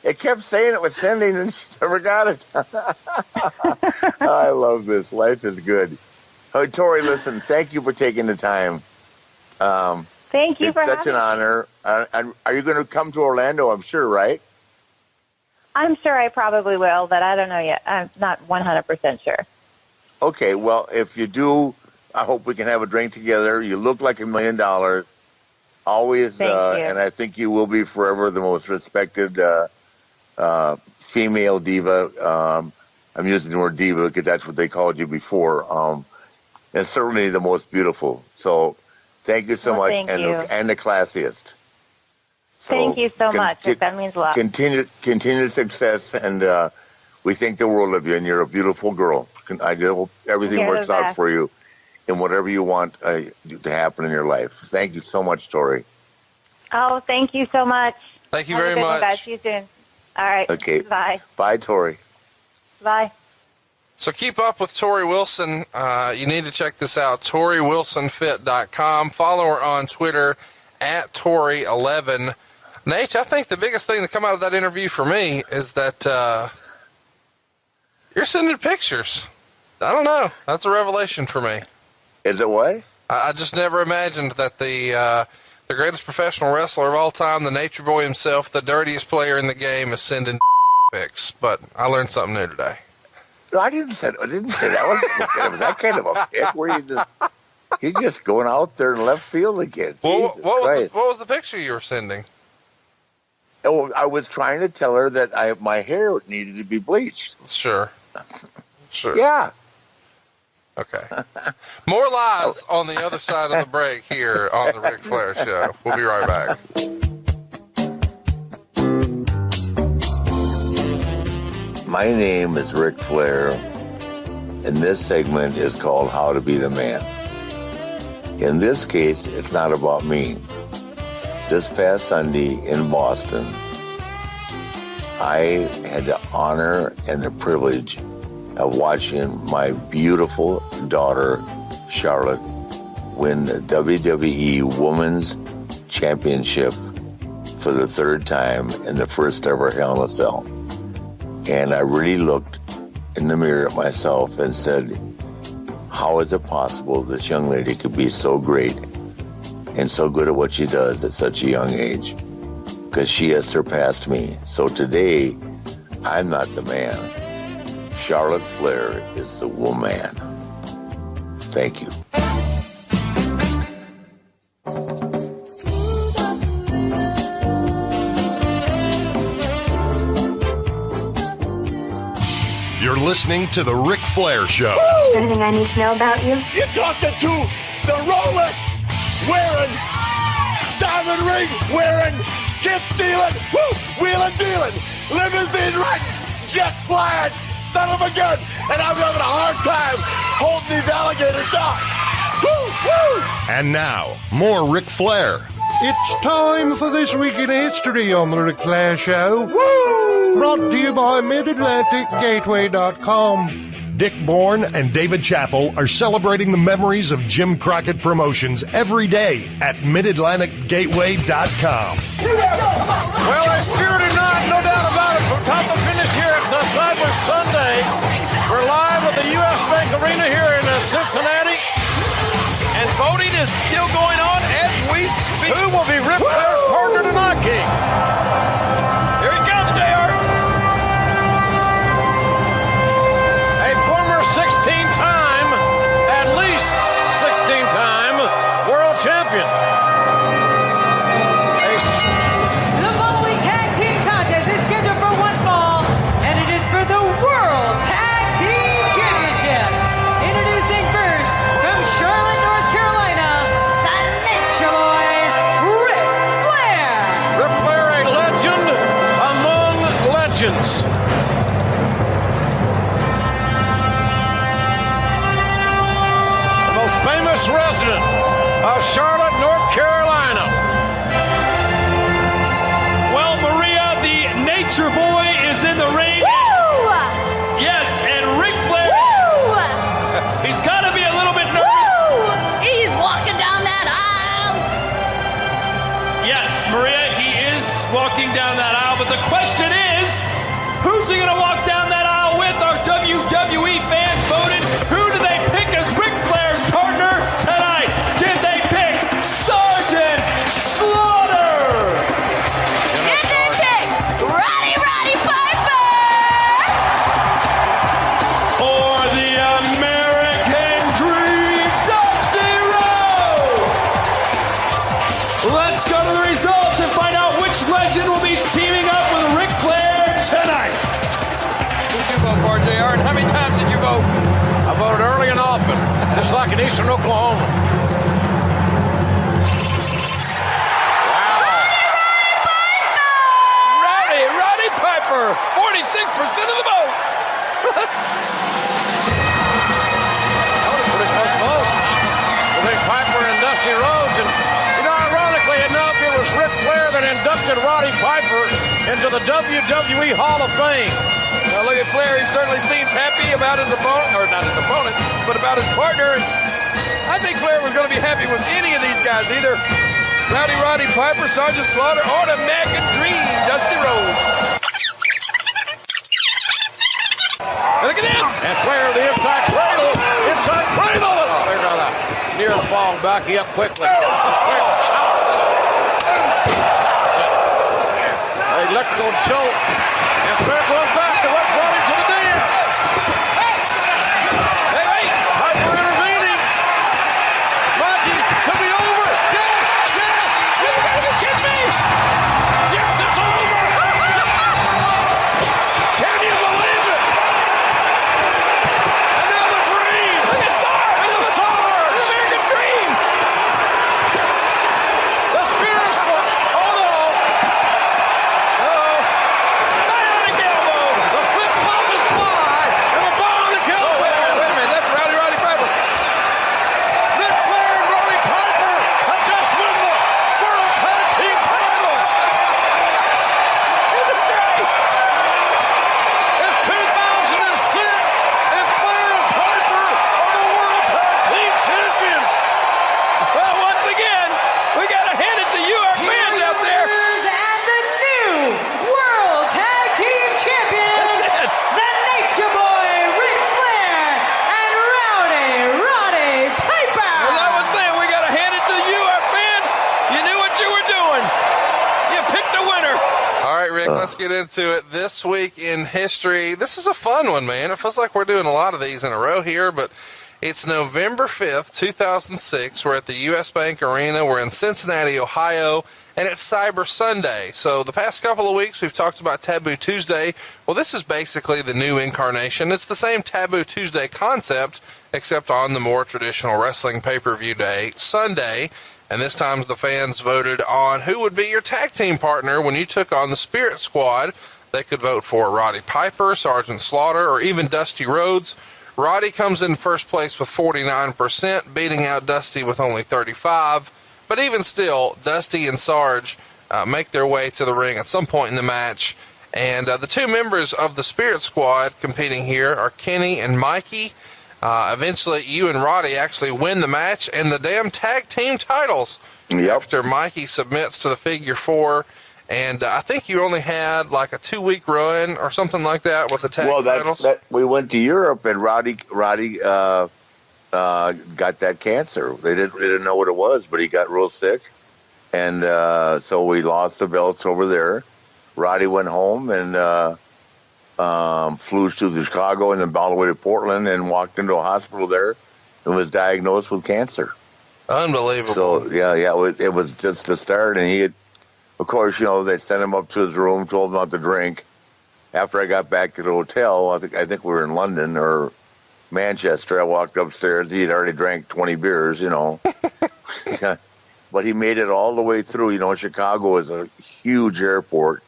It kept saying it was sending, and she never got it. I love this. Life is good. Hey, Torrie, listen, thank you for taking the time. Thank you for having me. It's such an honor. Are you going to come to Orlando? I'm sure, right? I'm sure I probably will, but I don't know yet. I'm not 100% sure. Okay, well, if you do, I hope we can have a drink together. You look like $1 million. Always, Thank you. and I think you will be forever the most respected female diva. I'm using the word diva because that's what they called you before. And certainly the most beautiful. So thank you so much. And the classiest. So thank you so much. That means a lot. Continued success, and we think the world of you, and you're a beautiful girl. I hope everything works out for you in whatever you want to happen in your life. Thank you so much, Torrie. Oh, thank you so much. Thank you very much. Guys. See you soon. All right. Okay. Bye. Bye, Torrie. Bye. So keep up with Torrie Wilson. You need to check this out, TorrieWilsonFit.com. Follow her on Twitter at Torrie11. Naitch, I think the biggest thing that come out of that interview for me is that you're sending pictures. I don't know. That's a revelation for me. Is it what? I just never imagined that the greatest professional wrestler of all time, the Nature Boy himself, the dirtiest player in the game, is sending pics. But I learned something new today. No, I didn't say that. It was that kind of a pic where you're just going out there in left field again. Well, what was the picture you were sending? Oh, I was trying to tell her that my hair needed to be bleached. Sure. Yeah. Okay. More lies on the other side of the break here on the Ric Flair Show. We'll be right back. My name is Ric Flair, and this segment is called How to Be the Man. In this case, it's not about me. This past Sunday in Boston, I had the honor and the privilege of watching my beautiful daughter, Charlotte, win the WWE Women's Championship for the third time in the first ever Hell in a Cell. And I really looked in the mirror at myself and said, how is it possible this young lady could be so great and so good at what she does at such a young age? Because she has surpassed me. So today, I'm not the man. Charlotte Flair is the woman. Thank you. You're listening to The Ric Flair Show. Is there anything I need to know about you? You're talking to the Rolex wearing, diamond ring wearing, kiss stealing, wheeling dealing, limousine riding, jet flying, son of a gun, and I'm having a hard time holding these alligators down. And now, more Ric Flair It's time for This Week in History on the Ric Flair Show. Woo! Brought to you by MidAtlanticGateway.com. Dick Bourne and David Chappell are celebrating the memories of Jim Crockett Promotions every day at MidAtlanticGateway.com. Well, there's spirited night, no doubt about it. From top to finish here at Cyber Sunday. We're live at the U.S. Bank Arena here in Cincinnati. And voting is still going on as we speak. Who will be Ric Flair's partner tonight, King? Here he comes, JR. A former 16-time, at least 16-time world champion. The following tag team contest is scheduled for one fall, and it is for the World Tag Team Championship. Introducing first, from Charlotte, North Carolina, the Naitch Boy, Ric Flair. Ric Flair, a legend among legends. The most famous resident of Charlotte, North Carolina. Well, Maria, the Nature Boy is in the ring. Woo! Yes, and Ric Flair, Woo! he's got to be a little bit nervous. Woo! He's walking down that aisle. Yes, Maria, he is walking down that aisle, but the question is, who's he going to walk down that aisle with? Our WWE fans voted. Who do they pick as Ric Flair's partner tonight? Did they pick Sergeant Slaughter? Did they pick Roddy Piper? Or the American Dream, Dusty Rhodes? Let's go to the results and find out which legend will be teaming up with Ric Flair tonight. Who'd you vote for, JR? And how many times did you vote? I voted early and often, just like in eastern Oklahoma. Roddy Piper, 46% of the vote. That was a pretty close vote. Between Piper and Dusty Rhodes. And, ironically enough, it was Ric Flair that inducted Roddy Piper into the WWE Hall of Fame. Now look at Flair. He certainly seems happy about his opponent, or not his opponent, but about his partner. And I think Flair was going to be happy with any of these guys, either Roddy Piper, Sergeant Slaughter, or the American Dream, Dusty Rhodes. Look at this! And Flair, the inside cradle. Oh, there goes that. Near the fall, backing up quickly. Flair chops. Electrical choke. And Flair goes back to what brought him to the dance. Hey, wait! Piper intervening. Rocky, could be over. Yes! You gotta be kidding me! Yes, it's over! Can you believe it? And now the Dream! Look at SARS! And the SARS! The American Dream! The Spirits! Oh no! Bionic elbow! The flip-flop and fly! And a bionic elbow! Wait a minute, that's Roddy Piper. Ric Flair and Roddy Piper have just won the World Tag Team titles! This is great! It's 2006, and Flair and Piper are the World Tag Team champions! Well, once again, we gotta hand it to you, our fans out there. And the new World Tag Team Champions, That's it. the Nature Boy, Ric Flair, and Roddy Piper. As I was saying, we gotta hand it to you, our fans. You knew what you were doing. You picked the winner. All right, Rick, let's get into it. This week in history, this is a fun one, man. It feels like we're doing a lot of these in a row here, but it's November 5th, 2006. We're at the U.S. Bank Arena. We're in Cincinnati, Ohio, and it's Cyber Sunday. So the past couple of weeks, we've talked about Taboo Tuesday. Well, this is basically the new incarnation. It's the same Taboo Tuesday concept, except on the more traditional wrestling pay-per-view day, Sunday. And this time the fans voted on who would be your tag team partner when you took on the Spirit Squad. They could vote for Roddy Piper, Sergeant Slaughter, or even Dusty Rhodes. Roddy comes in first place with 49%, beating out Dusty with only 35%. But even still, Dusty and Sarge make their way to the ring at some point in the match. And the two members of the Spirit Squad competing here are Kenny and Mikey. Eventually, you and Roddy actually win the match and the damn tag team titles after Mikey submits to the figure 4. And I think you only had like a 2-week run or something like that with the tag titles. We went to Europe and Roddy got that cancer. They didn't know what it was, but he got real sick. And so we lost the belts over there. Roddy went home and flew to Chicago and then all the way to Portland and walked into a hospital there and was diagnosed with cancer. Unbelievable. So, it was just the start. And he had, of course, they sent him up to his room, told him not to drink. After I got back to the hotel, I think we were in London or Manchester. I walked upstairs. He had already drank 20 beers, But he made it all the way through. Chicago is a huge airport,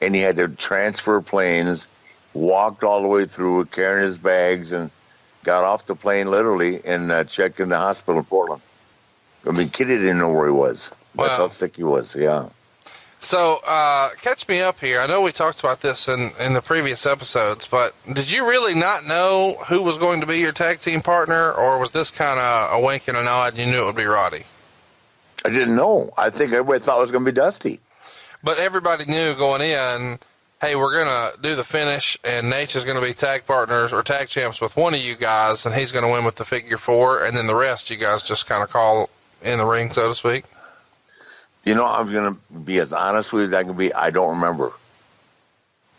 and he had to transfer planes, walked all the way through, carrying his bags, and got off the plane literally and checked in the hospital in Portland. I mean, Kitty didn't know where he was. That's how sick he was, yeah. So, catch me up here. I know we talked about this in the previous episodes, but did you really not know who was going to be your tag team partner, or was this kind of a wink and a nod and you knew it would be Roddy? I didn't know. I think everybody thought it was going to be Dusty. But everybody knew going in, hey, we're going to do the finish, and Naitch is going to be tag partners or tag champs with one of you guys, and he's going to win with the figure 4, and then the rest you guys just kind of call in the ring, so to speak? I'm going to be as honest with you as I can be. I don't remember.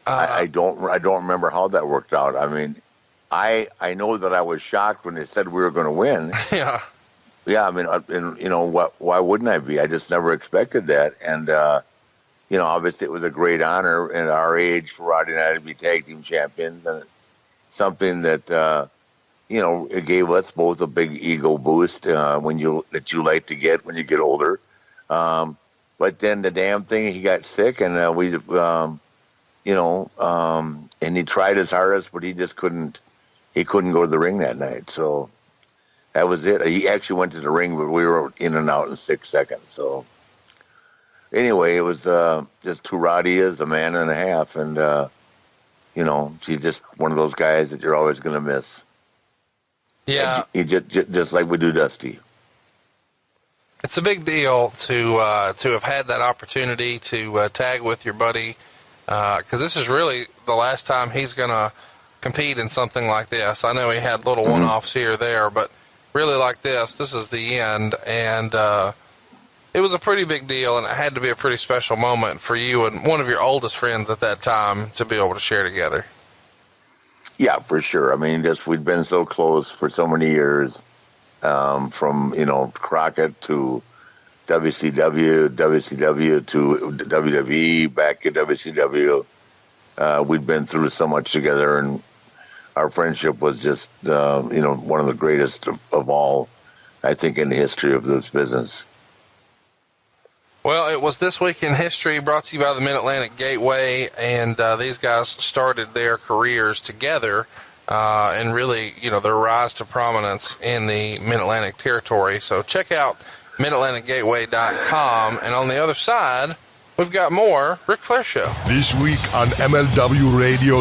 I don't remember how that worked out. I mean, I know that I was shocked when they said we were going to win. Yeah. Yeah, I mean, why wouldn't I be? I just never expected that. And, obviously it was a great honor at our age for Roddy and I to be tag team champions. And something that, it gave us both a big ego boost that you like to get when you get older. But then the damn thing, he got sick, and and he tried his hardest, but he just couldn't go to the ring that night. So that was it. He actually went to the ring, but we were in and out in 6 seconds. So anyway, it was just who Roddy is, a man and a half, and he's just one of those guys that you're always going to miss. Yeah, he just like we do Dusty. It's a big deal to have had that opportunity to tag with your buddy, because this is really the last time he's going to compete in something like this. I know he had little one-offs here or there, but really like this is the end, and it was a pretty big deal, and it had to be a pretty special moment for you and one of your oldest friends at that time to be able to share together. Yeah, for sure. I mean, we'd been so close for so many years. From Crockett to WCW to WWE, back at WCW. We'd been through so much together, and our friendship was just one of the greatest of all, I think, in the history of this business. Well, it was This Week in History, brought to you by the Mid-Atlantic Gateway, and these guys started their careers together. And really, their rise to prominence in the Mid-Atlantic territory. So check out MidAtlanticGateway.com. And on the other side, we've got more Ric Flair Show. This week on MLWRadio.com.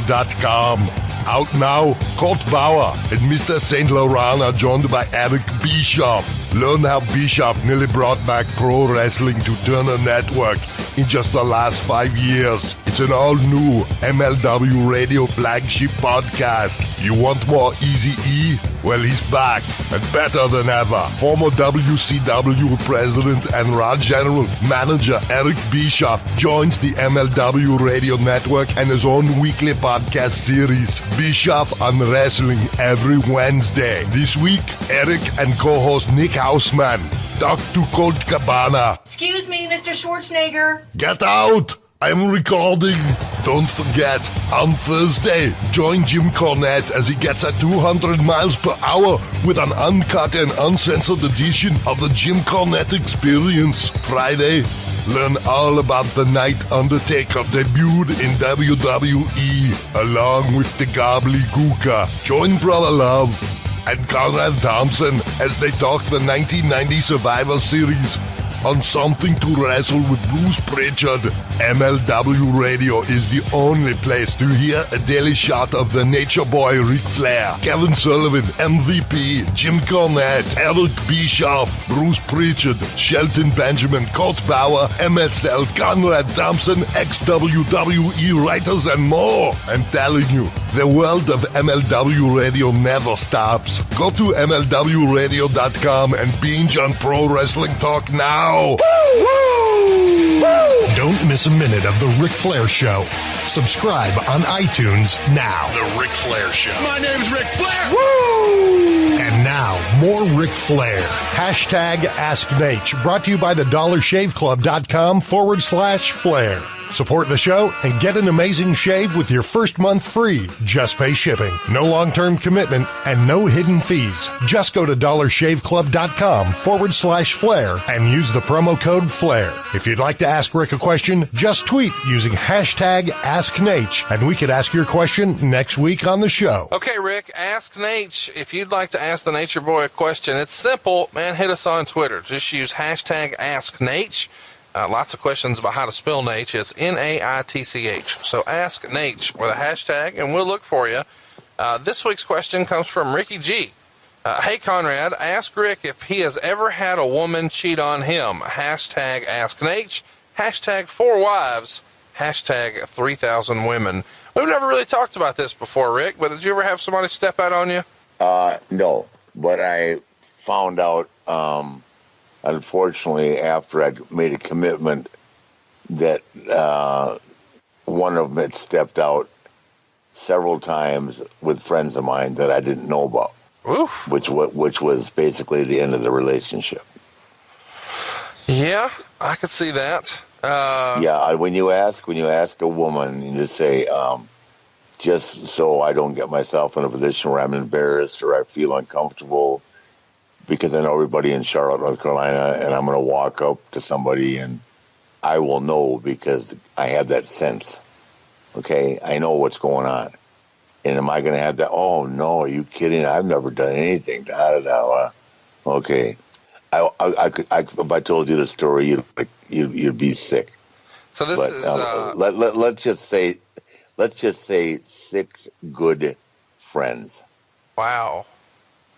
Out now, Colt Bauer and Mr. St. Laurent are joined by Eric Bischoff. Learn how Bischoff nearly brought back pro wrestling to Turner Network in just the last 5 years. It's an all-new MLW Radio flagship podcast. You want more Eazy-E? Well, he's back and better than ever. Former WCW president and Raw general manager Eric Bischoff joins the MLW Radio Network and his own weekly podcast series, Bischoff on Wrestling, every Wednesday. This week, Eric and co-host Nick Hausman talk to Colt Cabana. Excuse me, Mr. Schwarzenegger. Get out! I'm recording. Don't forget, on Thursday, join Jim Cornette as he gets at 200 miles per hour with an uncut and uncensored edition of the Jim Cornette Experience. Friday, learn all about the night Undertaker debuted in WWE, along with the Gobbledygooker. Join Brother Love and Conrad Thompson as they talk the 1990 Survivor Series on Something to Wrestle with Bruce Pritchard. MLW Radio is the only place to hear a daily shot of the Nature Boy Ric Flair, Kevin Sullivan, MVP, Jim Cornette, Eric Bischoff, Bruce Pritchard, Shelton Benjamin, Colt Bauer, MSL, Conrad Thompson, ex-WWE writers, and more. I'm telling you, the world of MLW Radio never stops. Go to MLWradio.com and binge on Pro Wrestling Talk now. Woo! Woo! Don't miss a minute of The Ric Flair Show. Subscribe on iTunes now. The Ric Flair Show. My name's Ric Flair. Woo! And now, more Ric Flair. Hashtag Ask Naitch, brought to you by the DollarShaveClub.com/Flair. Support the show and get an amazing shave with your first month free. Just pay shipping. No long-term commitment and no hidden fees. Just go to DollarShaveClub.com/Flair and use the promo code Flair. If you'd like to ask Rick a question, just tweet using hashtag AskNaitch, and we could ask your question next week on the show. Okay, Rick, Ask Naitch. If you'd like to ask the Nature Boy a question, it's simple, man. Hit us on Twitter. Just use hashtag AskNaitch. Lots of questions about how to spell Naitch. It's Naitch. So ask Naitch with a hashtag, and we'll look for you. This week's question comes from Ricky G. Hey, Conrad, ask Rick if he has ever had a woman cheat on him. Hashtag Ask Naitch. Hashtag 4 wives. Hashtag 3,000 women. We've never really talked about this before, Rick, but did you ever have somebody step out on you? No, but I found out, unfortunately, after I made a commitment that one of them had stepped out several times with friends of mine that I didn't know about. Oof. Which was basically the end of the relationship. Yeah, I could see that. Yeah, when you ask a woman, you just say, just so I don't get myself in a position where I'm embarrassed or I feel uncomfortable, because I know everybody in Charlotte, North Carolina, and I'm going to walk up to somebody and I will know because I have that sense. Okay? I know what's going on. And am I going to have that? Oh, no, are you kidding? I've never done anything. Okay. If I told you the story, you'd be sick. So this is let's just say 6 good friends. Wow.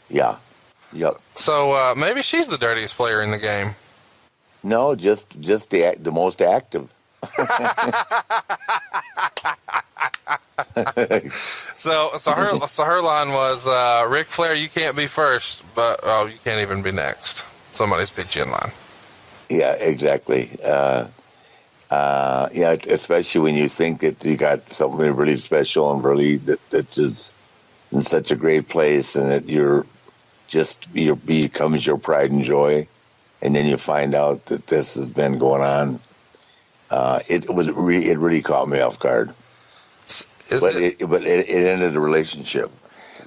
Yeah. Yep. So maybe she's the dirtiest player in the game. No, just the most active. So her line was, Ric Flair, you can't be first, but you can't even be next. Somebody's picked you in line. Yeah, exactly. Yeah, especially when you think that you got something really special and really that is in such a great place, and that you becomes your pride and joy, and then you find out that this has been going on. It really caught me off guard. But it ended the relationship.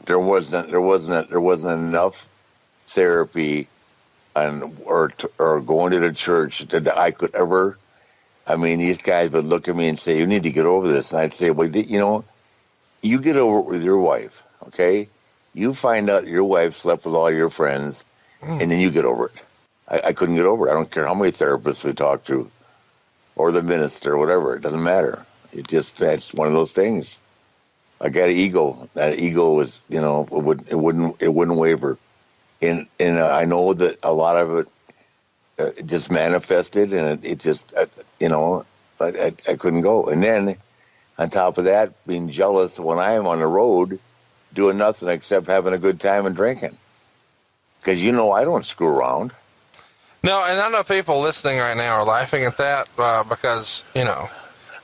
There wasn't enough therapy or going to the church that I could ever. I mean, these guys would look at me and say, "You need to get over this," and I'd say, "Well, you get over it with your wife, okay? You find out your wife slept with all your friends, and then you get over it." I couldn't get over it. I don't care how many therapists we talk to, or the minister, or whatever. It doesn't matter. That's one of those things. I got an ego. That ego was, it wouldn't waver. And I know that a lot of it just manifested, and it just, I couldn't go. And then on top of that, being jealous when I am on the road, doing nothing except having a good time and drinking. Because I don't screw around. No, and I know people listening right now are laughing at that because,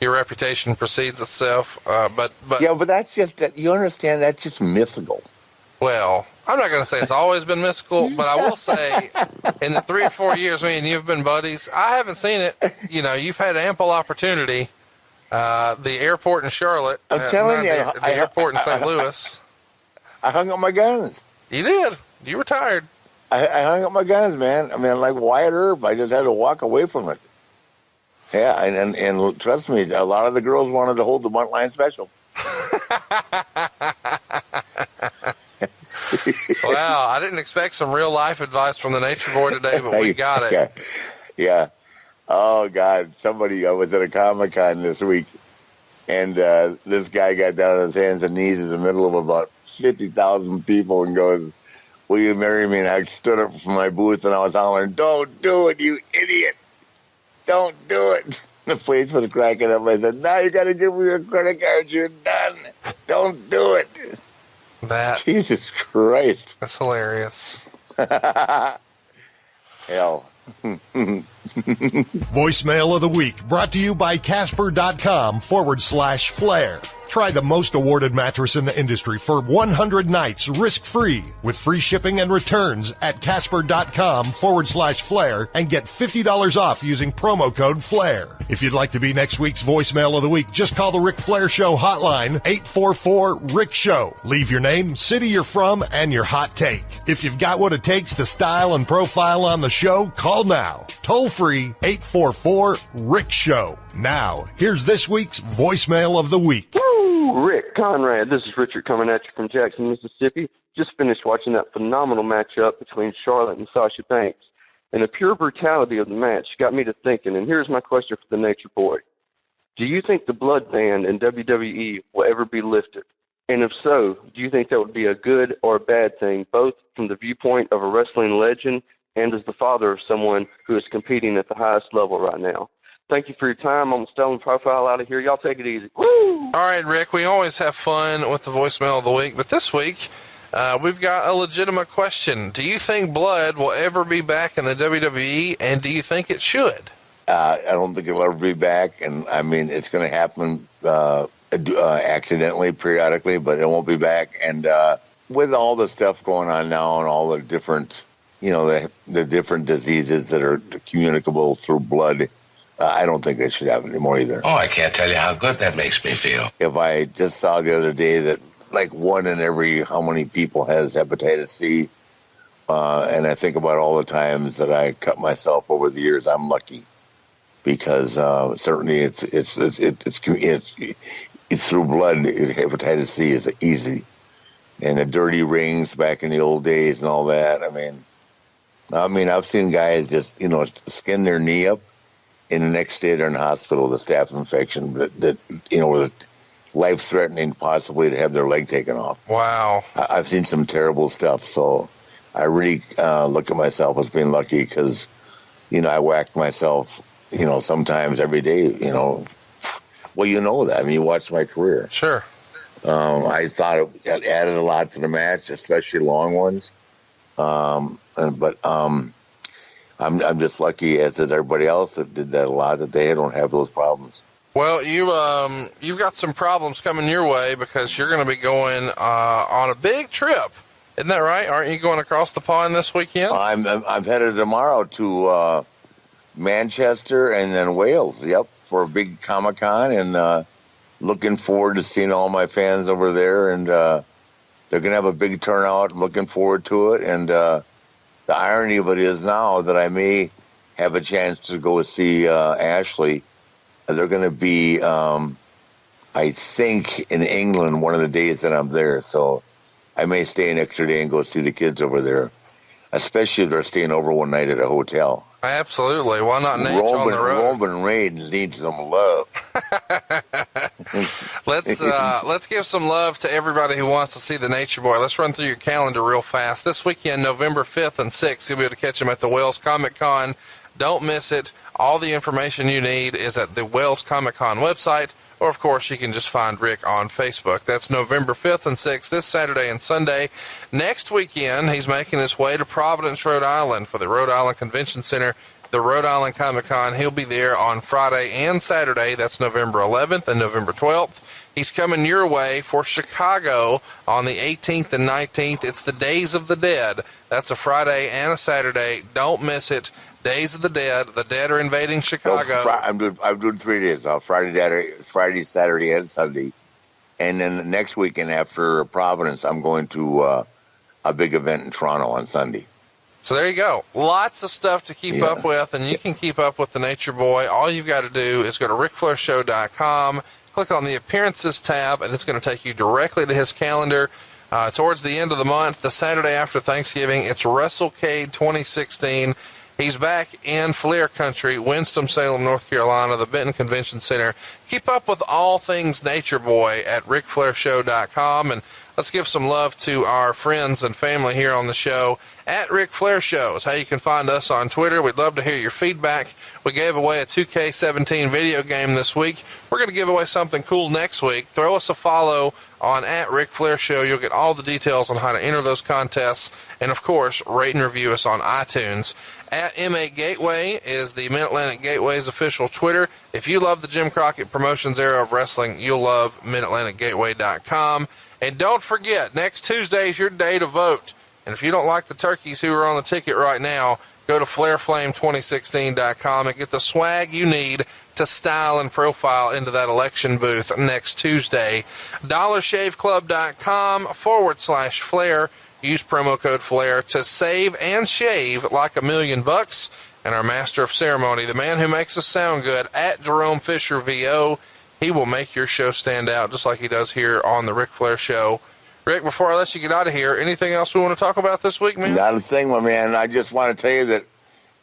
your reputation precedes itself. But that's just that. You understand? That's just mythical. Well, I'm not going to say it's always been mystical, but I will say in the 3 or 4 years me and you've been buddies, I haven't seen it. You've had ample opportunity. The airport in Charlotte. I'm telling you. The airport in St. Louis. I hung up my guns. You did. You were tired. I hung up my guns, man. I mean, like Wyatt Earp, I just had to walk away from it. Yeah, and trust me, a lot of the girls wanted to hold the Buntline special. Wow, I didn't expect some real life advice from the Nature Boy today, but we got it. Yeah. Oh, God. I was at a Comic-Con this week, and this guy got down on his hands and knees in the middle of about 50,000 people and goes, "Will you marry me?" And I stood up from my booth and I was hollering, "Don't do it, you idiot. Don't do it." The place was cracking up. I said, "Now you got to give me your credit card. You're done. Don't do it." Jesus Christ. That's hilarious. Hell. Voicemail of the week brought to you by Casper.com/Flair. Try the most awarded mattress in the industry for 100 nights risk-free with free shipping and returns at Casper.com/Flair and get $50 off using promo code FLAIR. If you'd like to be next week's Voicemail of the Week, just call the Ric Flair Show hotline, 844-RIC-SHOW. Leave your name, city you're from, and your hot take. If you've got what it takes to style and profile on the show, call now. Toll free, 844-RIC-SHOW. Now, here's this week's Voicemail of the Week. Rick, Conrad, this is Richard coming at you from Jackson, Mississippi. Just finished watching that phenomenal matchup between Charlotte and Sasha Banks. And the pure brutality of the match got me to thinking, and here's my question for the Nature Boy. Do you think the blood ban in WWE will ever be lifted? And if so, do you think that would be a good or a bad thing, both from the viewpoint of a wrestling legend and as the father of someone who is competing at the highest level right now? Thank you for your time. I'm Stellan Profile out of here. Y'all take it easy. Woo! All right, Rick, we always have fun with the Voicemail of the Week, but this week we've got a legitimate question. Do you think blood will ever be back in the WWE, and do you think it should? I don't think it'll ever be back, and I mean, it's going to happen accidentally, periodically, but it won't be back. And with all the stuff going on now and all the different, the different diseases that are communicable through blood, I don't think they should have it anymore either. Oh, I can't tell you how good that makes me feel. If I just saw the other day that like 1 in every how many people has hepatitis C, and I think about all the times that I cut myself over the years, I'm lucky because certainly it's through blood. Hepatitis C is easy, and the dirty rings back in the old days and all that. I mean, I've seen guys just skin their knee up. In the next day, they're in the hospital with a staph infection that with life-threatening, possibly to have their leg taken off. Wow. I've seen some terrible stuff, so I really look at myself as being lucky because, I whacked myself, sometimes every day, Well, that. I mean, you watch my career. Sure. I thought it added a lot to the match, especially long ones. I'm just lucky, as is everybody else that did that a lot, that they don't have those problems. Well, you've got some problems coming your way because you're going to be going on a big trip. Isn't that right? Aren't you going across the pond this weekend? I'm headed tomorrow to Manchester and then Wales. Yep, for a big Comic-Con, and looking forward to seeing all my fans over there. And they're going to have a big turnout. I'm looking forward to it. And the irony of it is now that I may have a chance to go see Ashley. They're going to be, I think, in England one of the days that I'm there. So I may stay an extra day and go see the kids over there, especially if they're staying over one night at a hotel. Absolutely. Why not Naitch on the road? Roman Reigns needs some love. Let's give some love to everybody who wants to see the Nature Boy. Let's run through your calendar real fast. This weekend, November 5th and 6th, you'll be able to catch him at the Wales Comic Con. Don't miss it. All the information you need is at the Wales Comic Con website, or of course you can just find Rick on Facebook. That's November 5th and 6th, this Saturday and Sunday. Next weekend, he's making his way to Providence, Rhode Island for the Rhode Island Convention Center, the Rhode Island Comic Con. He'll be there on Friday and Saturday. That's November 11th and November 12th. He's coming your way for Chicago on the 18th and 19th. It's the Days of the Dead. That's a Friday and a Saturday. Don't miss it. Days of the Dead. The Dead are invading Chicago. I'm doing 3 days now, Friday, Saturday, and Sunday. And then the next weekend after Providence, I'm going to a big event in Toronto on Sunday. So there you go. Lots of stuff to keep up with, and you can keep up with the Nature Boy. All you've got to do is go to RicFlairShow.com, click on the Appearances tab, and it's going to take you directly to his calendar. Towards the end of the month, the Saturday after Thanksgiving, it's WrestleCade 2016. He's back in Flair country, Winston-Salem, North Carolina, the Benton Convention Center. Keep up with all things Nature Boy at RicFlairShow.com, and let's give some love to our friends and family here on the show at Ric Flair Show is how you can find us on Twitter. We'd love to hear your feedback. We gave away a 2K17 video game this week. We're going to give away something cool next week. Throw us a follow on at Ric Flair Show. You'll get all the details on how to enter those contests. And, of course, rate and review us on iTunes. At MA Gateway is the Mid-Atlantic Gateway's official Twitter. If you love the Jim Crockett Promotions era of wrestling, you'll love MidAtlanticGateway.com. And don't forget, next Tuesday is your day to vote. And if you don't like the turkeys who are on the ticket right now, go to FlairFlame2016.com and get the swag you need to style and profile into that election booth next Tuesday. DollarShaveClub.com/Flair. Use promo code Flair to save and shave like $1,000,000. And our master of ceremony, the man who makes us sound good, at Jerome Fisher VO, he will make your show stand out just like he does here on the Ric Flair Show. Rick, before I let you get out of here, anything else we want to talk about this week, man? Not a thing, my man. I just want to tell you that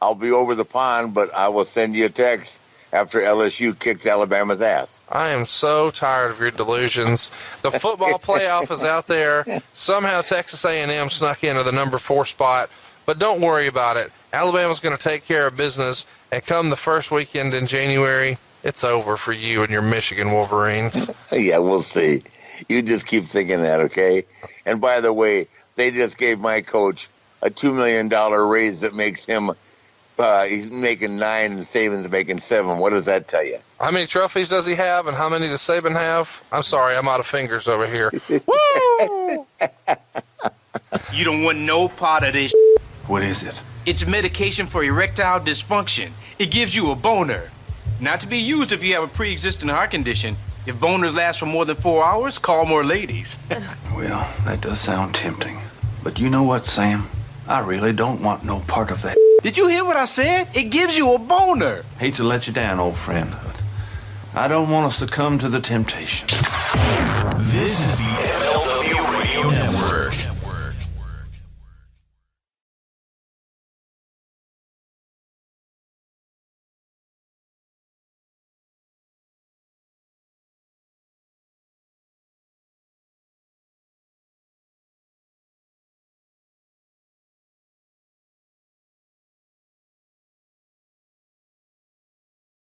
I'll be over the pond, but I will send you a text after LSU kicks Alabama's ass. I am so tired of your delusions. The football playoff is out there. Somehow Texas A&M snuck into the number 4 spot, but don't worry about it. Alabama's going to take care of business, and come the first weekend in January, it's over for you and your Michigan Wolverines. Yeah, we'll see. You just keep thinking that, okay? And by the way, they just gave my coach a $2 million raise that makes him, he's making 9 and Saban's making 7. What does that tell you? How many trophies does he have, and how many does Saban have? I'm sorry, I'm out of fingers over here. Woo! You don't want no part of this. What is it? It's medication for erectile dysfunction. It gives you a boner. Not to be used if you have a pre-existing heart condition. If boners last for more than 4 hours, call more ladies. Well, that does sound tempting. But you know what, Sam? I really don't want no part of that. Did you hear what I said? It gives you a boner. Hate to let you down, old friend, but I don't want to succumb to the temptation.